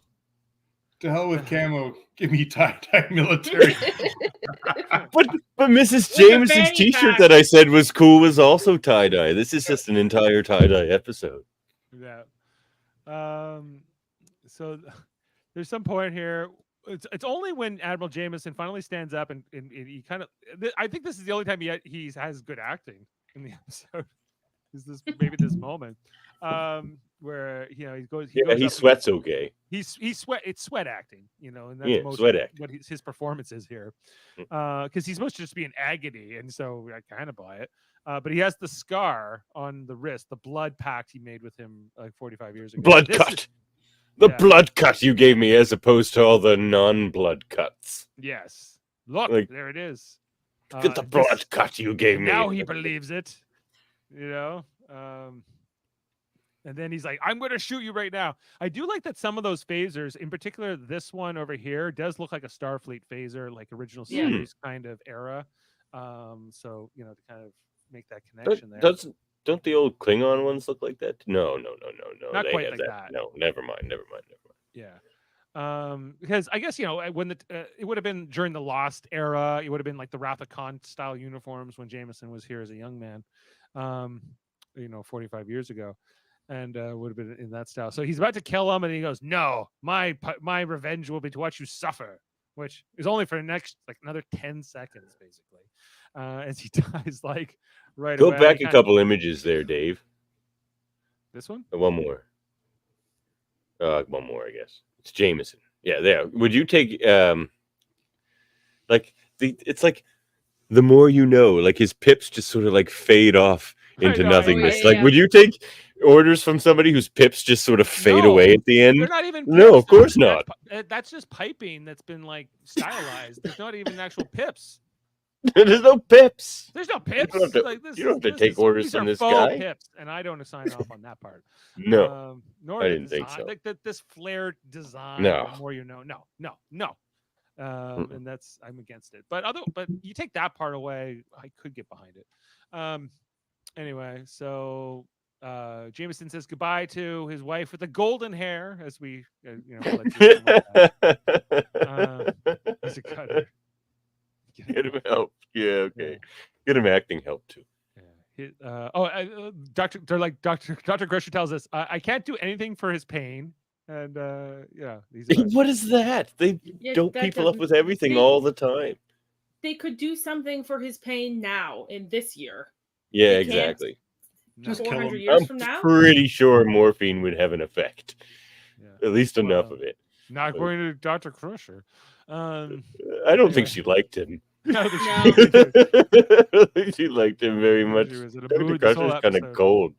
To hell with camo. Give me tie-dye military.
But Mrs.
a
Jameson's
fanny
T-shirt
pack.
that I said was cool was also tie dye. This is just an entire tie dye episode.
Yeah. So there's some point here. It's only when Admiral Jameson finally stands up and he kind of. I think this is the only time he has good acting in the episode. Is this maybe this moment where he goes. He
Yeah,
goes
he
up
sweats okay.
He's sweat. It's sweat acting, and that's
Yeah,
most
sweat acting.
what his performance is here, because he's supposed to just be in agony, and so I kind of buy it. But he has the scar on the wrist, the blood pact he made with him like 45 years ago.
Blood
This
cut.
is-
The
yeah.
blood cut you gave me as opposed to all the non-blood cuts.
Yes, look,
Like,
there it is.
Get the blood cut you gave me.
Now he believes it, and then he's like, "I'm going to shoot you right now." I do like that some of those phasers, in particular this one over here, does look like a Starfleet phaser, like original
Yeah.
series kind of era. So to kind of make that connection there.
Don't the old Klingon ones look like that? No.
Not
They
quite
have
like that.
No, never mind.
Yeah. Because I guess when it would have been during the Lost era, it would have been like the Wrath of Khan style uniforms when Jameson was here as a young man, 45 years ago, and would have been in that style. So he's about to kill him, and he goes, "No, my revenge will be to watch you suffer," which is only for the next like another 10 seconds, basically, as he dies like right
Go
away.
back a couple images there, Dave.
This one?
One more. One more, I guess. It's Jameson. Yeah, there. Would you take it's like the more you know, like his pips just sort of like fade off into nothingness.
yeah.
Would you take orders from somebody whose pips just sort of fade away at the end?
They're not even pips.
No, of course not.
That's just piping that's been like stylized. There's not even actual pips.
There's no pips.
There's no pips.
You don't have to take orders from this guy.
Pips, and I don't sign off on that part.
No,
nor
I
the
didn't think
design,
so.
Like this flared design.
No.
The more you know. No. And I'm against it. But you take that part away, I could get behind it. Anyway, so Jameson says goodbye to his wife with the golden hair, as we he's a cutter.
Get him help. Yeah, okay. Get him acting help too.
Dr. Grusher tells us I can't do anything for his pain, and
what is that? They dope people up with everything all the time.
They could do something for his pain now in this year.
Yeah, exactly.
Just
400 years from now.
I'm pretty sure morphine would have an effect. Yeah. At least enough of it.
Not going to Dr. Crusher.
I don't think she liked him.
No.
I don't think she liked him very much. Dr. Crusher's kind of cold.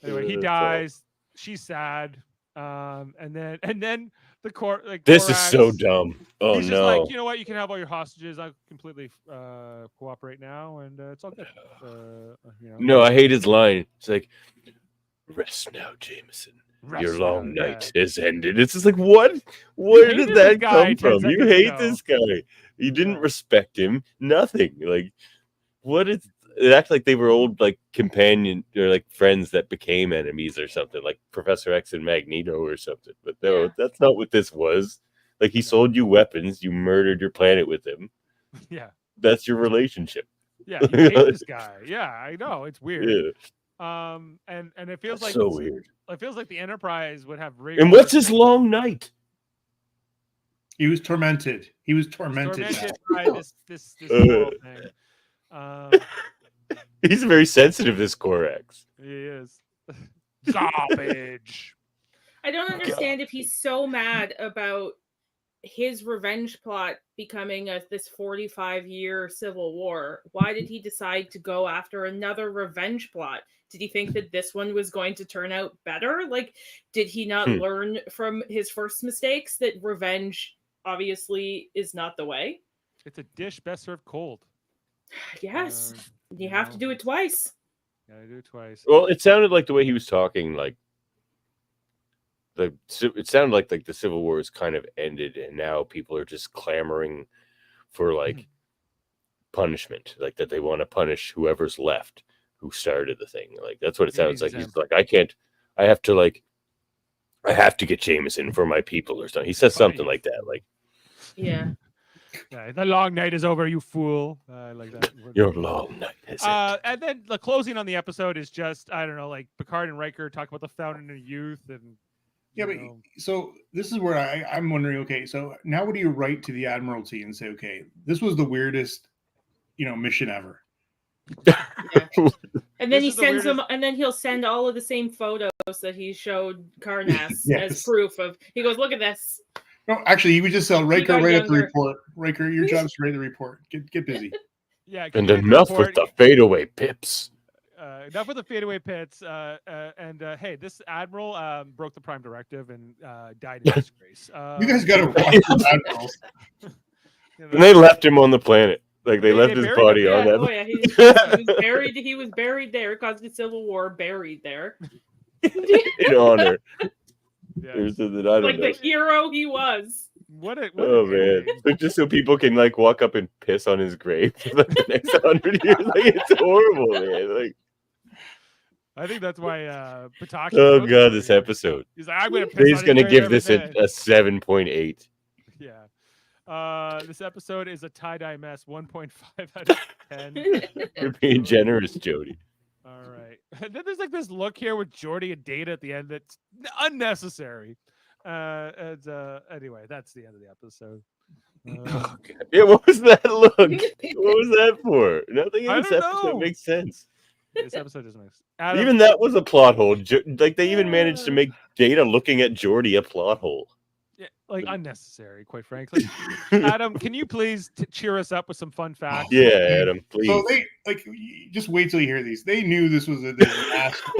Anyway, he dies. She's sad. And then the court. Like,
this is so dumb. Oh
he's
no!
Just like, you know what? You can have all your hostages. I completely cooperate now, and it's all good.
No, I hate his line. It's like, "Rest now, Jameson. Your long night is ended." It's just like, what? Where did that come from? You hate this guy. You didn't respect him. Nothing. Like, what is? It acts like they were old, like companion or like friends that became enemies or something, like Professor X and Magneto or something. But no, that's not what this was. Like, he sold you weapons, you murdered your planet with him.
Yeah,
that's your relationship.
Yeah, you hate this guy. Yeah, I know, it's weird.
Yeah.
And it feels
that's
like
so weird.
It feels like the Enterprise would have.
And what's his long night?
He was tormented. He was tormented
by this whole thing.
He's very sensitive, this Korax.
He is. Garbage.
I don't understand if he's so mad about his revenge plot becoming this 45-year civil war. Why did he decide to go after another revenge plot? Did he think that this one was going to turn out better? Like, did he not learn from his first mistakes that revenge obviously is not the way?
It's a dish best served cold.
Yes. You have to do it twice.
Gotta do it twice.
Well, it sounded like the way he was talking, like it sounded like the Civil War is kind of ended, and now people are just clamoring for like punishment, like that they want to punish whoever's left who started the thing. Like, that's what it sounds like. He's like, I have to get Jameson for my people or something. He says something like that. Like,
yeah.
Yeah, the long night is over, you fool. Like that.
Your long night is ended.
And then the closing on the episode is just, I don't know, like Picard and Riker talk about the founding of youth, and
so this is where I'm wondering. Okay, so now what do you write to the Admiralty and say, okay, this was the weirdest, mission ever.
Yeah. And then he sends them, and then he'll send all of the same photos that he showed Karnas as proof of. He goes, look at this.
No, actually, he would just tell Riker, write up the report. Riker, your job's to write the report. Get busy.
Yeah,
and enough with the fadeaway pips.
Enough with the fadeaway pits. Hey, this admiral broke the Prime Directive and died in disgrace.
You guys got to watch the admirals.
And they left him on the planet. Like, they left his body on that.
Oh yeah, he was buried. He was buried there, caused the Civil War. Buried there
in honor.
Yeah.
Like
the hero he was.
Oh man! But just so people can like walk up and piss on his grave for like the next 100 years. Like, it's horrible, man. Like,
I think that's why Pataki.
Oh
wrote
god,
the
this
story.
episode.
He's like, I'm gonna piss
Dave's
on his
gonna
grave
give
every
this
day.
a 7.8.
Yeah. This episode is a tie-dye mess. 1.5 out of 10.
You're being generous, Jody.
All right. And then there's like this look here with Jordy and Data at the end that's unnecessary. Anyway, that's the end of the episode.
Yeah, what was that look? What was that for? Nothing in
I
this
don't
episode
know.
makes sense.
This episode doesn't make sense. Adam,
Even that was a plot hole. Like they even managed to make Data looking at Jordy a plot hole.
yeah, like unnecessary, quite frankly. Adam, can you please cheer us up with some fun facts?
Yeah, Adam, please.
So they just wait till you hear these. They knew this was a disaster.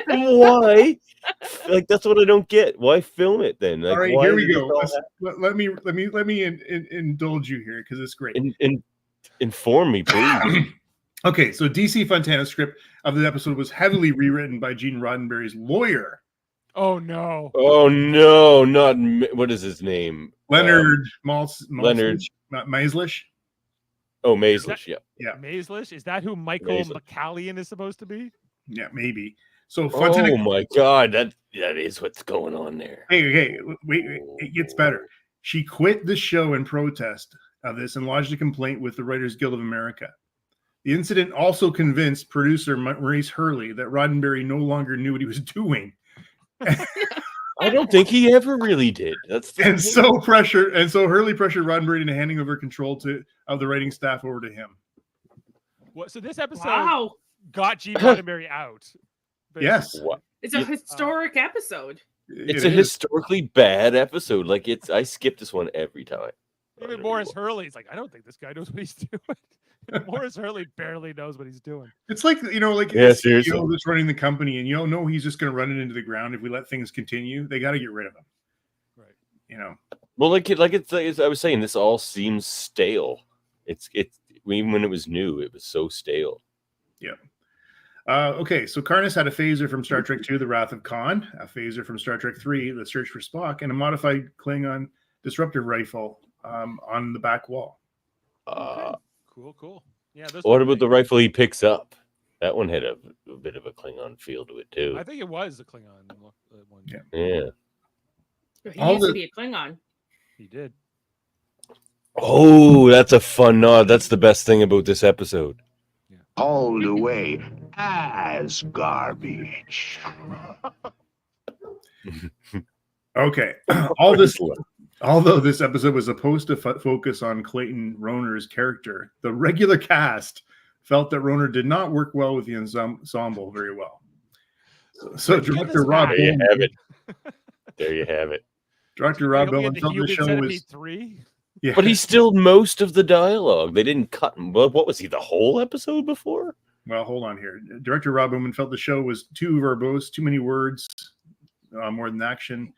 Why? Like that's what I don't get. Why film it then? Like,
All right,
why
here we
did
go.
this all
Let me indulge you here because it's great.
inform me, please.
Okay, so DC Fontana's script of the episode was heavily rewritten by Gene Roddenberry's lawyer,
Oh no.
Oh no, not what is his name?
Leonard
Leonard.
Maislish.
Oh, Maislish. Yeah.
Yeah.
Maislish? Is that who Michael
Maislish.
McCallion is supposed to be?
Yeah, maybe. So Fontana.
Oh my God, that is what's going on there.
Hey, wait, it gets better. She quit the show in protest of this and lodged a complaint with the Writers Guild of America. The incident also convinced producer Maurice Hurley that Roddenberry no longer knew what he was doing.
I don't think he ever really did. That's the
And
thing.
so Hurley pressured Roddenberry into handing over control of the writing staff over to him.
What? So this episode
Wow.
got Gene Roddenberry out.
Yes.
What?
It's a historic episode.
It's
It
a
is.
historically bad episode. Like I skip this one every time.
Even Morris Hurley's like, I don't think this guy knows what he's doing. Morris Hurley barely knows what he's doing.
It's like, like
Yeah,
the
seriously.
CEO that's running the company, and know he's just going to run it into the ground if we let things continue. They got to get rid of him.
Right.
Well, it's I was saying, this all seems stale. It's even when it was new, it was so stale.
Yeah. Okay, so Karnas had a phaser from Star Trek II, The Wrath of Khan, a phaser from Star Trek III, The Search for Spock, and a modified Klingon disruptive rifle on the back wall.
Okay. Cool. Yeah.
What about the rifle he picks up? That one had a bit of a Klingon feel to it too.
I think it was a Klingon one.
Yeah.
Yeah.
He used to be a Klingon.
He did.
Oh, that's a fun nod. That's the best thing about this episode.
Hauled away as garbage.
Okay, although this episode was supposed to focus on Clayton Rohner's character, the regular cast felt that Rohner did not work well with the ensemble very well. So director Rob
There you
Bowman,
have it. There you have it.
director Rob
Like, we had
Bowman
the
felt the
Human
show
Centipede
was
3.
yeah.
But he's still most of the dialogue. They didn't cut him. What was he, the whole episode before?
Well, hold on here. Director Rob Bowman felt the show was too verbose, too many words, more than action.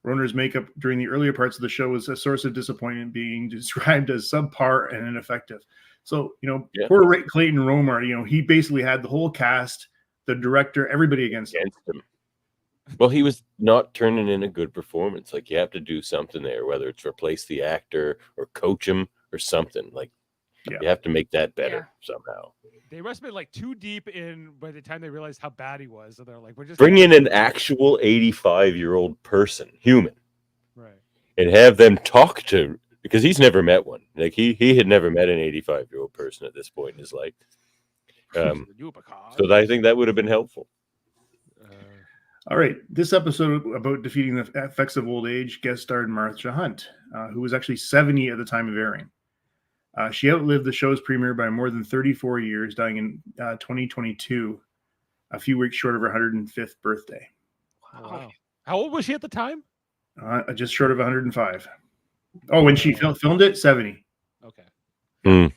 Rohner's makeup during the earlier parts of the show was a source of disappointment, being described as subpar and ineffective. So, poor Clayton Rohner, he basically had the whole cast, the director, everybody against him.
Well, he was not turning in a good performance. Like, you have to do something there, whether it's replace the actor or coach him or something. Like, you have to make that better somehow.
They must have been like too deep in by the time they realized how bad he was. So they're like, we're just
Bring in an actual 85-year-old person, human,
right,
and have them talk to, because he's never met one. Like he had never met an 85-year-old person at this point in his life. So I think that would have been helpful.
All right. This episode about defeating the effects of old age guest starred Marcia Hunt, who was actually 70 at the time of airing. She outlived the show's premiere by more than 34 years, dying in 2022, a few weeks short of her 105th birthday.
Wow. How old was she at the time?
Just short of 105. Oh, when she filmed it, 70.
Okay.
Mm.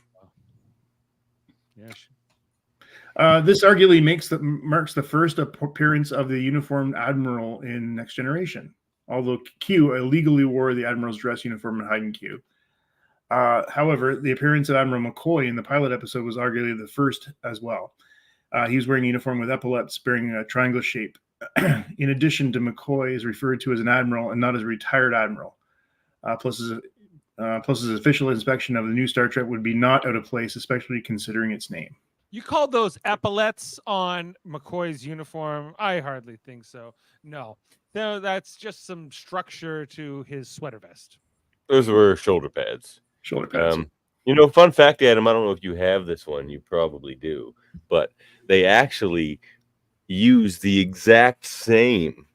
Yeah.
This arguably marks the first appearance of the uniformed admiral in Next Generation, although Q illegally wore the admiral's dress uniform in Hide and Q. However, the appearance of Admiral McCoy in the pilot episode was arguably the first as well. He was wearing a uniform with epaulets bearing a triangle shape. In addition to McCoy is referred to as an admiral and not as a retired admiral. Plus his official inspection of the new Star Trek would be not out of place, especially considering its name.
You called those epaulets on McCoy's uniform? I hardly think so. No, that's just some structure to his sweater vest.
Those were shoulder pads.
Shoulder pads.
Fun fact, Adam, I don't know if you have this one. You probably do. But they actually use the exact same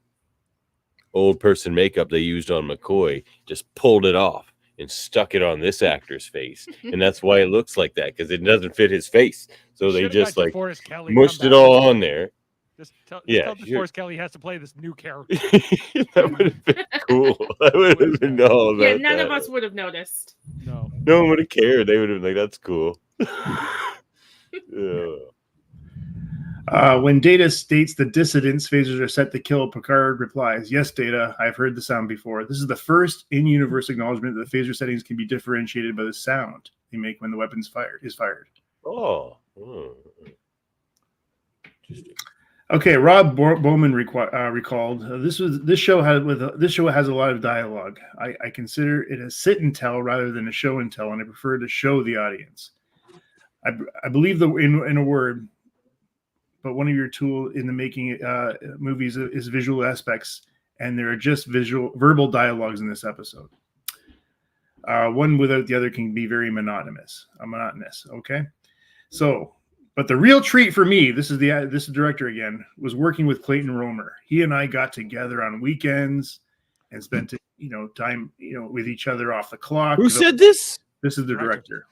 old person makeup they used on McCoy, just pulled it off and stuck it on this actor's face. And that's why it looks like that, because it doesn't fit his face. So they just like mushed it all on there.
Just tell DeForest Kelly has to play this new character.
That would have been cool. That would have been all about
Yeah, none
that.
of us would have noticed.
No
one would have cared. They would have been like, that's cool.
When Data states the dissidents phasers are set to kill, Picard replies, "Yes, Data, I've heard the sound before. This is the first in-universe acknowledgement that the phaser settings can be differentiated by the sound they make when the weapon's is fired."
Oh.
Okay, Rob Bowman recalled this show has a lot of dialogue. I consider it a sit and tell rather than a show and tell, and I prefer to show the audience. I believe in a word, but one of your tools in the making movies is visual aspects, and there are just verbal dialogues in this episode. One without the other can be very monotonous. Okay, so. But the real treat for me, this is the director again, was working with Clayton Romer. He and I got together on weekends and spent time with each other off the clock.
Who said this?
This is the director.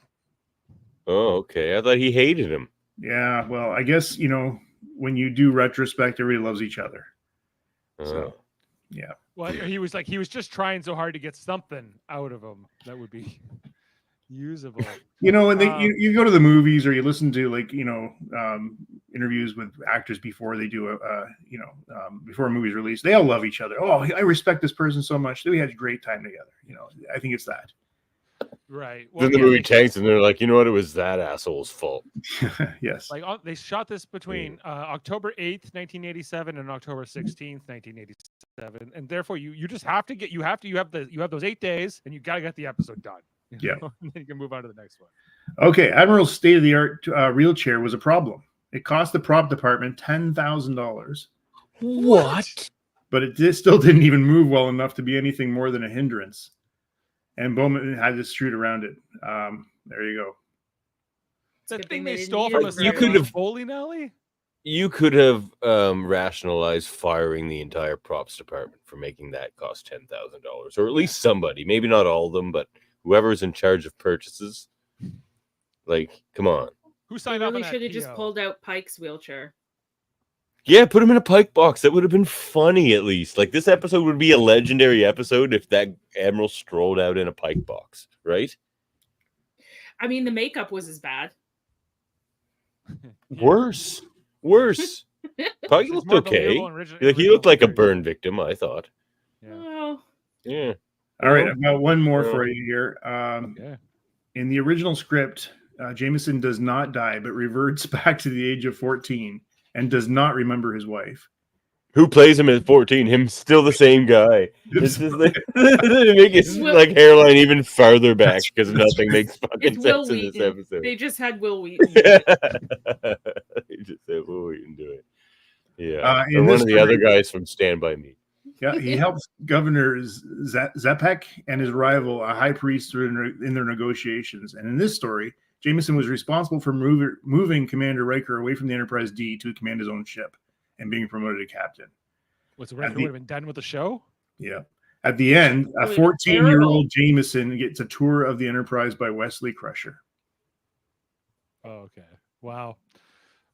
Oh, okay. I thought he hated him.
Yeah, well, I guess when you do retrospect, everybody loves each other. So, yeah.
Well, he was just trying so hard to get something out of him that would be usable.
And you go to the movies or you listen to interviews with actors before they do before a movie's released. They all love each other. Oh, I respect this person so much. We had a great time together. I think it's that.
Right.
Well, then the movie tanks, and they're like, you know what? It was that asshole's fault.
Yes.
Like they shot this between October 8th, 1987, and October 16th, 1987, and therefore you just have to you have those 8 days, and you gotta get the episode done.
Yeah.
And then you can move on to the next one.
Okay, Admiral's state-of-the-art wheelchair was a problem. It cost the prop department $10,000.
What?
But it still didn't even move well enough to be anything more than a hindrance. And Bowman had to shoot around it. There you go.
That thing they stole from us.
You could have
bowling alley.
You could have rationalized firing the entire props department for making that cost $10,000, or at least somebody. Maybe not all of them, but whoever's in charge of purchases. Like, come on.
Who signed up?
We should have just pulled out Pike's wheelchair.
Yeah, put him in a Pike box. That would have been funny, at least. Like, this episode would be a legendary episode if that Admiral strolled out in a Pike box, right?
I mean, the makeup was as bad.
Worse. Pike looked okay. He looked like a burn victim, I thought.
Yeah.
Oh.
Yeah.
All right, I've got one more for you here. In the original script, Jameson does not die, but reverts back to the age of 14 and does not remember his wife.
Who plays him at 14? Him still the same guy. It's just like, they make his hairline even farther back because nothing makes fucking sense in this episode.
They just had Will Wheaton.
They just had Will Wheaton do it. Yeah. And one of the other guys from Stand By Me.
Yeah, he helps Governor Zepek and his rival, a high priest, in their negotiations. And in this story, Jameson was responsible for moving Commander Riker away from the Enterprise D to command his own ship and being promoted to captain.
What's Riker would have been done with the show?
Yeah. At the end, a 14-year-old Jameson gets a tour of the Enterprise by Wesley Crusher.
Oh, okay. Wow.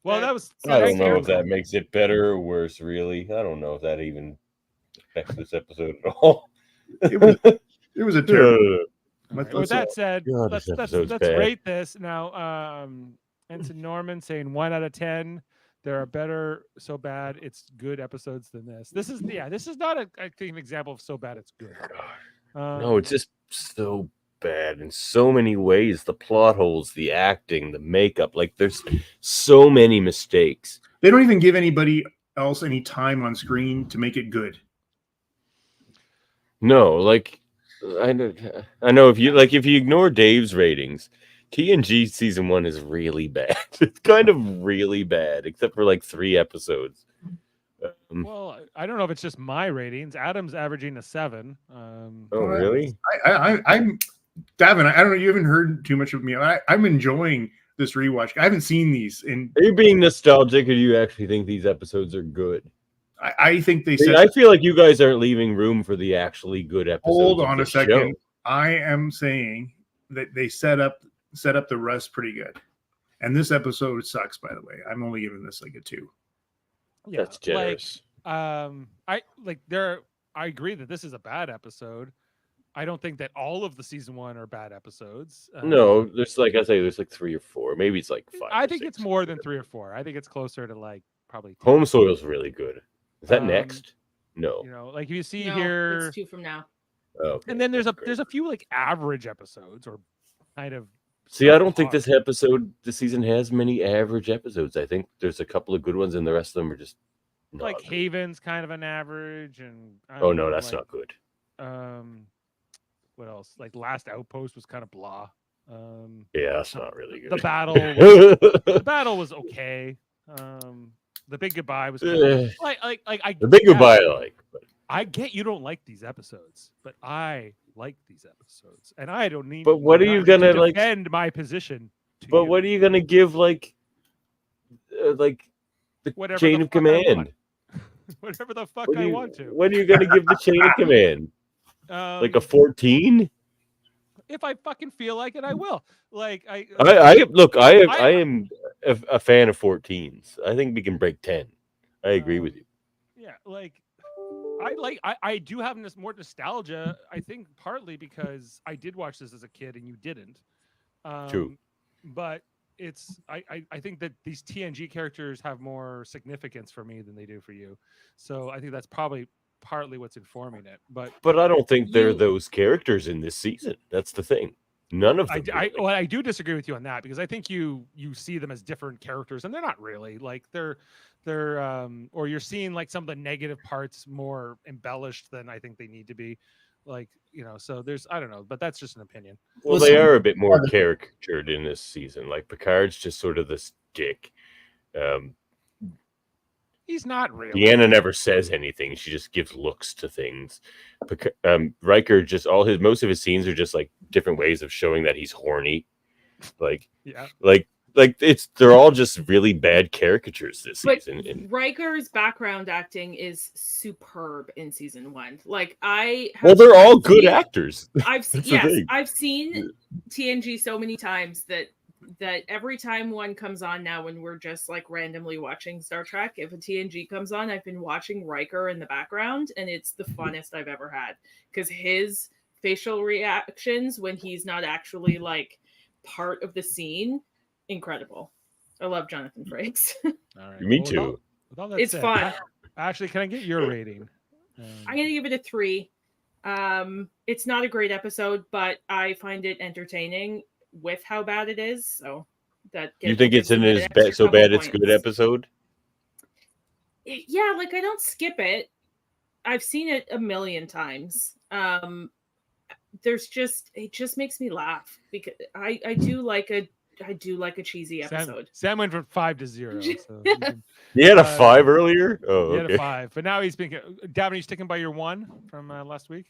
Well, that was.
I don't know if that makes it better or worse, really. I don't know if that even affects this episode at all.
It was a terrible.
Right. With that said, let's rate this now. Ensign Norman saying 1 out of 10. There are better so bad it's good episodes than this. This is not I think an example of so bad it's good.
No, it's just so bad in so many ways. The plot holes, the acting, the makeup, like there's so many mistakes.
They don't even give anybody else any time on screen to make it good.
No, like I know if you ignore Dave's ratings, TNG season 1 is really bad. It's kind of really bad, except for like 3 episodes.
Well, I don't know if it's just my ratings. Adam's averaging a 7.
Oh, really?
I'm Davin. I don't know. You haven't heard too much of me. I'm enjoying this rewatch. I haven't seen these, and
Are you being nostalgic, or do you actually think these episodes are good?
I think they
See,
said.
I feel like you guys aren't leaving room for the actually good episodes.
Hold
of
on
the
a second.
show.
I am saying that they set up the rest pretty good, and this episode sucks. By the way, I'm only giving this like a 2.
Yeah,
That's generous.
I agree that this is a bad episode. I don't think that all of the season 1 are bad episodes.
No, there's like I say, there's like 3 or 4. Maybe it's like 5.
I
or
think
6.
it's more than 3 or 4. I think it's closer to like probably 10.
Home Soil's really good. Is that next? No.
You know, like if you see
No,
here,
it's 2 from now.
Oh, okay.
and then there's
Great.
a few like average episodes or kind of.
See, I don't think
subpar.
this season has many average episodes. I think there's a couple of good ones, and the rest of them are just not
like
good.
Haven's kind of an average, and I
Oh
don't
no,
know,
that's
like,
not good.
What else? Like Last Outpost was kind of blah.
Yeah, that's not really good.
The battle was okay. The Big Goodbye was kind of,
The Big Goodbye, I like. But
I get you don't like these episodes, but I like these episodes, and I don't need.
But what are you gonna like?
Defend my position.
But what are you gonna give like the
Whatever
chain
the
of
fuck I
command?
want. Whatever the fuck
What
I
do you-
want to.
What are you gonna give the chain of command? Like a 14?
If I fucking feel like it, I will. Like I
am a fan of 14s. I think we can break 10. I agree with you.
Yeah, like I do have this more nostalgia. I think partly because I did watch this as a kid and you didn't.
True.
But it's I think that these TNG characters have more significance for me than they do for you. So I think that's probably partly what's informing it. But
I don't think they're those characters in this season. That's the thing. None of them.
I do disagree with you on that because I think you see them as different characters and they're not really like they're or you're seeing like some of the negative parts more embellished than I think they need to be. Like, you know, so there's I don't know, but that's just an opinion.
Well, they are a bit more caricatured in this season. Like Picard's just sort of this dick.
He's not really.
Deanna never says anything. She just gives looks to things. Riker just most of his scenes are just like different ways of showing that he's horny. Like,
yeah,
like they're all just really bad caricatures this season. And
Riker's background acting is superb in season 1. Like
they're all good actors.
I've seen TNG so many times that every time one comes on now when we're just like randomly watching Star Trek, if a TNG comes on, I've been watching Riker in the background and it's the funnest I've ever had because his facial reactions when he's not actually like part of the scene, incredible. I love Jonathan Frakes.
All right.
Me too.
It's fun.
Actually, can I get your rating?
I'm gonna give it a 3. It's not a great episode, but I find it entertaining with how bad it is. So that
you think it's in as bad so bad it's good episode?
Yeah, like I don't skip it. I've seen it a million times. It just makes me laugh because I do like a cheesy episode.
Sam went from 5 to 0. So
he had a 5 earlier. Oh,
he
okay.
had a 5, but now he's being. Davin, you sticking by your 1 from last week?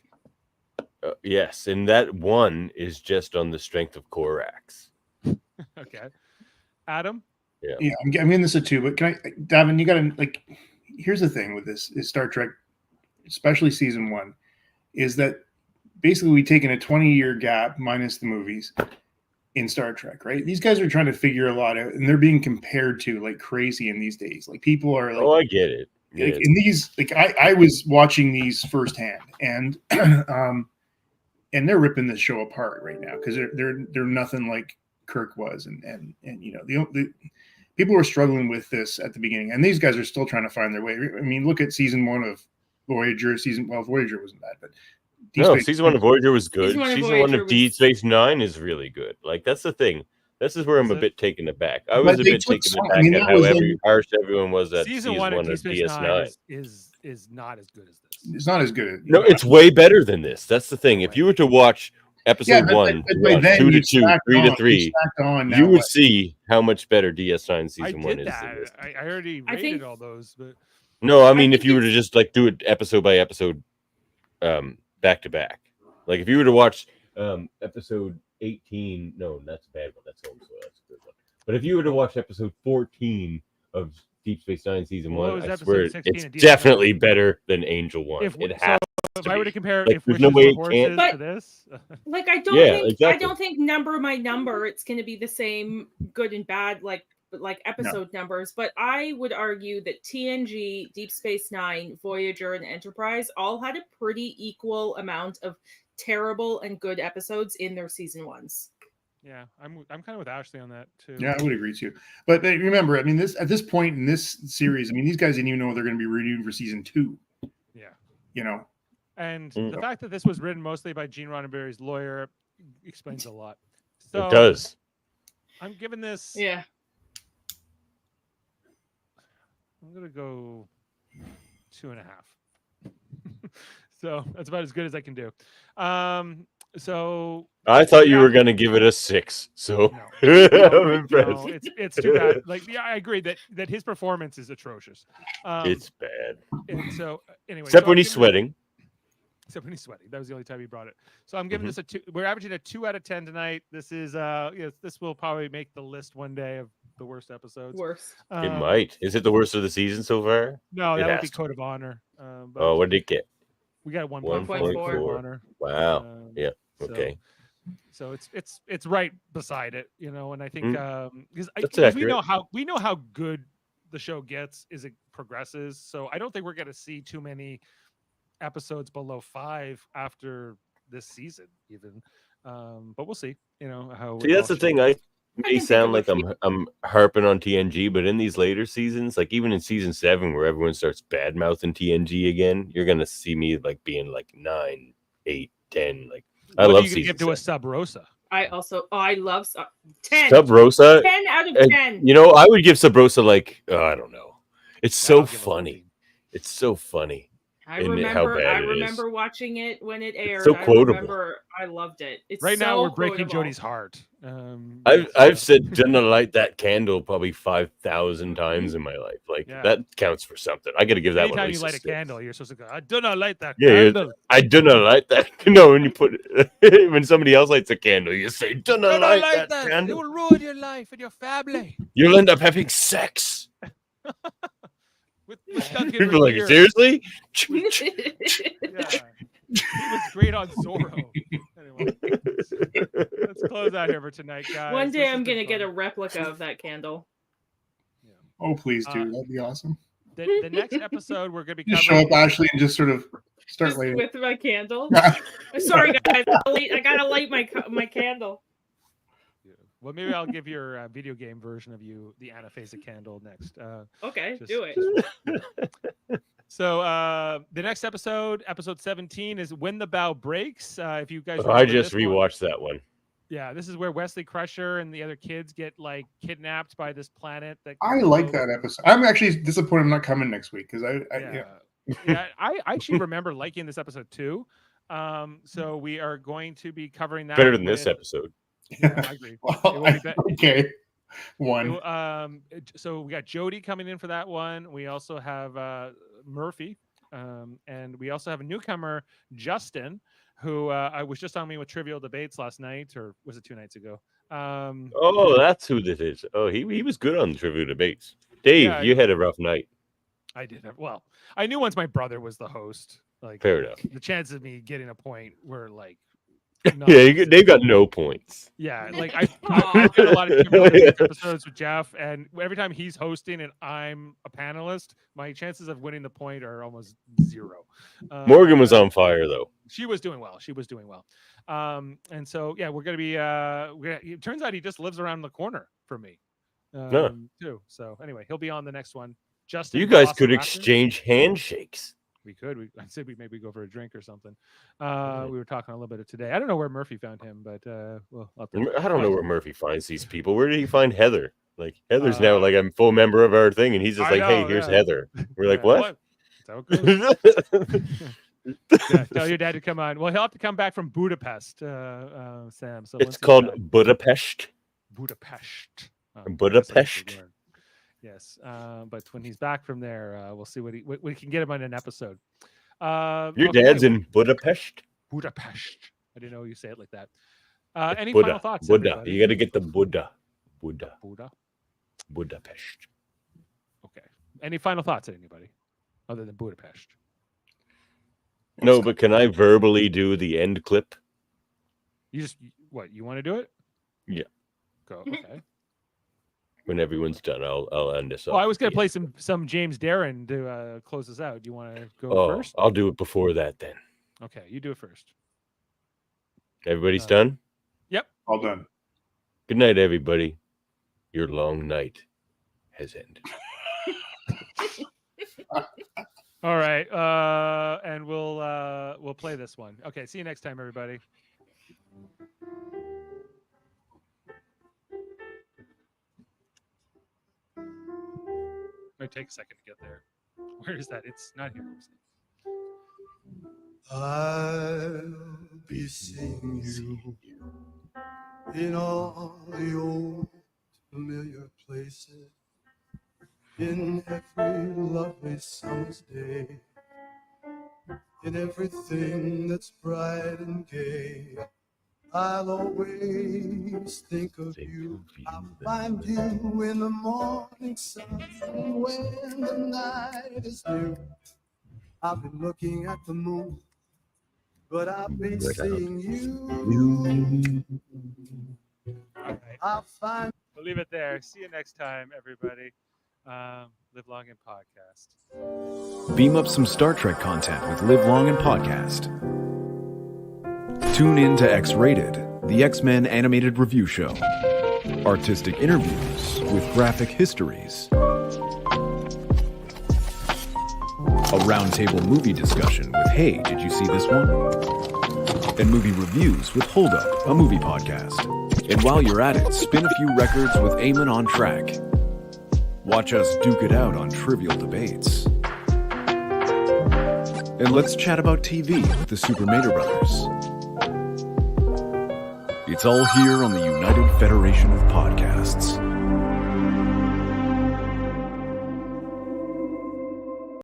Yes, and that 1 is just on the strength of Korax.
Okay, Adam.
Yeah, I'm giving this a 2. But can I, Davin? You got to like. Here's the thing with this is Star Trek, especially season 1, is that basically we've taken a 20-year gap minus the movies in Star Trek, right? These guys are trying to figure a lot out, and they're being compared to like crazy in these days. Like people are like,
oh, I get it.
Like, in these, like I was watching these firsthand, and and they're ripping this show apart right now because they're nothing like Kirk was, and you know the people were struggling with this at the beginning, and these guys are still trying to find their way. I mean, look at season 1 of Voyager. Voyager wasn't bad, but
season 1 of Voyager was good. Season 1 of Deep Space Nine is really good. Like that's the thing. This is where I'm a bit taken aback. I was a bit taken aback at how harsh everyone was at
season 1 of DS9 is not as good as this.
It's not as good.
No, it's way better than this. That's the thing. If you were to watch episode
but
1,
by then
2 to
you
2,
stacked
3 to
on-
3,
stacked on
you
now
would
what?
see how much better DS9
I
season 1
did
is
that.
than this.
I already
I
rated
think-
all those, but
No, I mean,
think
if you were to
it's-
just like do it episode by episode, back to back, like if you were to watch episode 18, no, that's a bad one. That's Home Soil. That's a good one. But if you were to watch episode 14 of Deep Space Nine season
What
1,
was
I
episode
swear
16
it's
of DS9?
definitely better than Angel 1.
if
It
so,
has
if
to
I were to
be.
compare
Like,
if
there's
Wishes
no way
Were
it
Horses
can't-
to this,
Like I don't
Yeah,
think
exactly.
I don't think number by number it's going to be the same good and bad like episode numbers, but I would argue that TNG, Deep Space Nine, Voyager, and Enterprise all had a pretty equal amount of terrible and good episodes in their season ones.
yeah, I'm kind of with Ashley on that too.
Yeah, I would agree too. But remember, I mean, at this point in this series, I mean, these guys didn't even know they're going to be renewed for season 2.
Yeah.
You know,
And
Mm.
the fact that this was written mostly by Gene Roddenberry's lawyer explains a lot. So
It does.
I'm giving this.
Yeah.
I'm gonna go 2.5. So that's about as good as I can do. So
I thought you
yeah.
were gonna give it a 6, so
No.
I'm impressed.
no, it's too bad. Like, yeah, I agree that his performance is atrocious.
It's bad,
And so anyway,
except
so
when
I'm
he's
giving-
sweating.
Except when he's sweating. That was the only time he brought it. So I'm giving
Mhm.
this a 2. We're averaging a 2 out of 10 tonight. This is this will probably make the list one day of the worst episodes.
Worse.
It might. Is it the worst of the season so far?
No,
It
that would
has
be
to.
Code of Honor. But
Oh, what did it get?
we got
1.4.
1.4 Code of Honor.
Wow.
Yeah.
Okay.
So it's right beside it, you know, and I think because
That's
we know how good the show gets as it progresses. So I don't think we're going to see too many episodes below 5 after this season, even. But we'll see. You know how.
See, that's the thing. I may
think
sound
it
like
would
I'm harping on TNG, but in these later seasons, like even in season 7, where everyone starts bad mouthing TNG again, you're gonna see me like being like 9, 8, 10. Like I
What
love
are you gonna
season
give to a
7.
Sub Rosa?
I love 10.
Sub Rosa.
10 out of
and,
10.
You know, I would give Sub Rosa like I don't know. It's
Yeah,
so
I'll give it a
funny.
14.
It's so funny.
I
and how
remember.
bad
I
it is.
remember watching it when it aired.
so
I
quotable.
remember. I loved it. It's
Right now,
so
we're breaking
quotable.
Jodie's heart.
I've said "Didn't light that candle" probably 5,000 times in my life. Like
Yeah.
that counts for something. I got to give that one.
Anytime
At
you
least
light a
6.
candle, you're supposed to go. I do not light that
Yeah,
candle.
I do not light that. No, when you put it, when somebody else lights a candle, you say, "Do
Do
not
not
light
light
that
It
candle."
will ruin your life and your family.
You'll end up having sex.
With Duncan
People are like,
Regeer.
seriously?
Yeah. He was great on Zorro. Anyway, let's close out here for tonight, guys.
One
This
day
has
I'm
been
gonna get a
fun.
replica of that candle.
oh please do.
Uh,
That'd be awesome.
The next episode we're going to be
Just show
covering.
up, Ashley, and just sort of start
Just
lighting.
with my candle. Sorry, guys. I gotta light my candle.
Well, maybe I'll give your video game version of you the anaphasic candle next.
Okay,
Just-
do it.
So the next episode 17, is When the Bow Breaks. If you guys,
I
remember
just
this one.
rewatched that one.
Yeah, this is where Wesley Crusher and the other kids get like kidnapped by this planet. That
I like that episode. I'm actually disappointed I'm not coming next week because
I actually remember liking this episode too. So we are going to be covering that.
Better than this
with-
episode.
Yeah, I agree. It
Well,
will be
okay. One.
So we got Jody coming in for that one. We also have Murphy, and we also have a newcomer, Justin, who I was just on me with Trivial Debates last night, or was it 2 nights ago?
Oh, that's who this is. Oh, he was good on the trivia debates. Dave,
Yeah,
you had a rough night.
I did. Well, I knew once my brother was the host, like
Fair enough.
the chances of me getting a point were like,
Yeah, they've got no points.
yeah, like
Aw.
I've got a lot of Trivial Debates episodes with Jeff, and every time he's hosting and I'm a panelist, my chances of winning the point are almost 0.
Morgan was on fire though.
She was doing well. And so yeah, we're gonna be. It turns out he just lives around the corner from me, too. So anyway, he'll be on the next one. Justin,
You guys
Velociraptor.
could exchange handshakes.
We could. I said we maybe go for a drink or something. We were talking a little bit of today. I don't know where Murphy found him, but well, I'll have to-
I don't know where Murphy finds these people. Where did he find Heather? Like Heather's now like a full member of our thing, and he's just
I
like, "Hey,
know,
here's
yeah.
Heather." We're like,
Yeah,
"What?"
That's how it goes. Yeah, tell your dad to come on. Well, he'll have to come back from Budapest, Sam. So once
It's
he's
called
back-
Budapest.
Budapest.
Budapest.
Yes, but when he's back from there, we'll see what we can get him on an episode.
Your
okay,
dad's in Budapest.
Budapest. I didn't know you say it like that.
It's
Any
Buddha.
final thoughts?
Buddha.
everybody?
You got to get the Buddha.
Buddha.
Budapest.
Okay. Any final thoughts, anybody, other than Budapest?
No, but can I verbally do the end clip?
You just what? You want to do it?
Yeah.
Go. Okay.
When everyone's done, I'll end this off.
Well, I was going to
Yeah.
play some James Darren to close us out. Do you want to go
Oh,
first?
I'll do it before that then.
Okay, you do it first.
Everybody's done?
All done.
Good night, everybody. Your long night has ended.
All right, and we'll play this one. Okay, see you next time, everybody. Might take a second to get there. Where is that? It's not here.
I'll be seeing you in all the old familiar places, in every lovely summer's day, in everything that's bright and gay. I'll always think of you. I'll find you in the morning sun when the night is new. I'll be looking at the moon, but I'll be seeing you.
All right,
I'll find.
we'll leave it there. See you next time, everybody. Live long and podcast.
Beam up some Star Trek content with Live Long and Podcast. Tune in to X-Rated, the X-Men animated review show. Artistic interviews with graphic histories. A roundtable movie discussion with Hey, did you see this one? And movie reviews with Hold Up, a movie podcast. And while you're at it, spin a few records with Eamon on Track. Watch us duke it out on trivial debates. And let's chat about TV with the Super Mater Brothers. It's all here on the United Federation of Podcasts.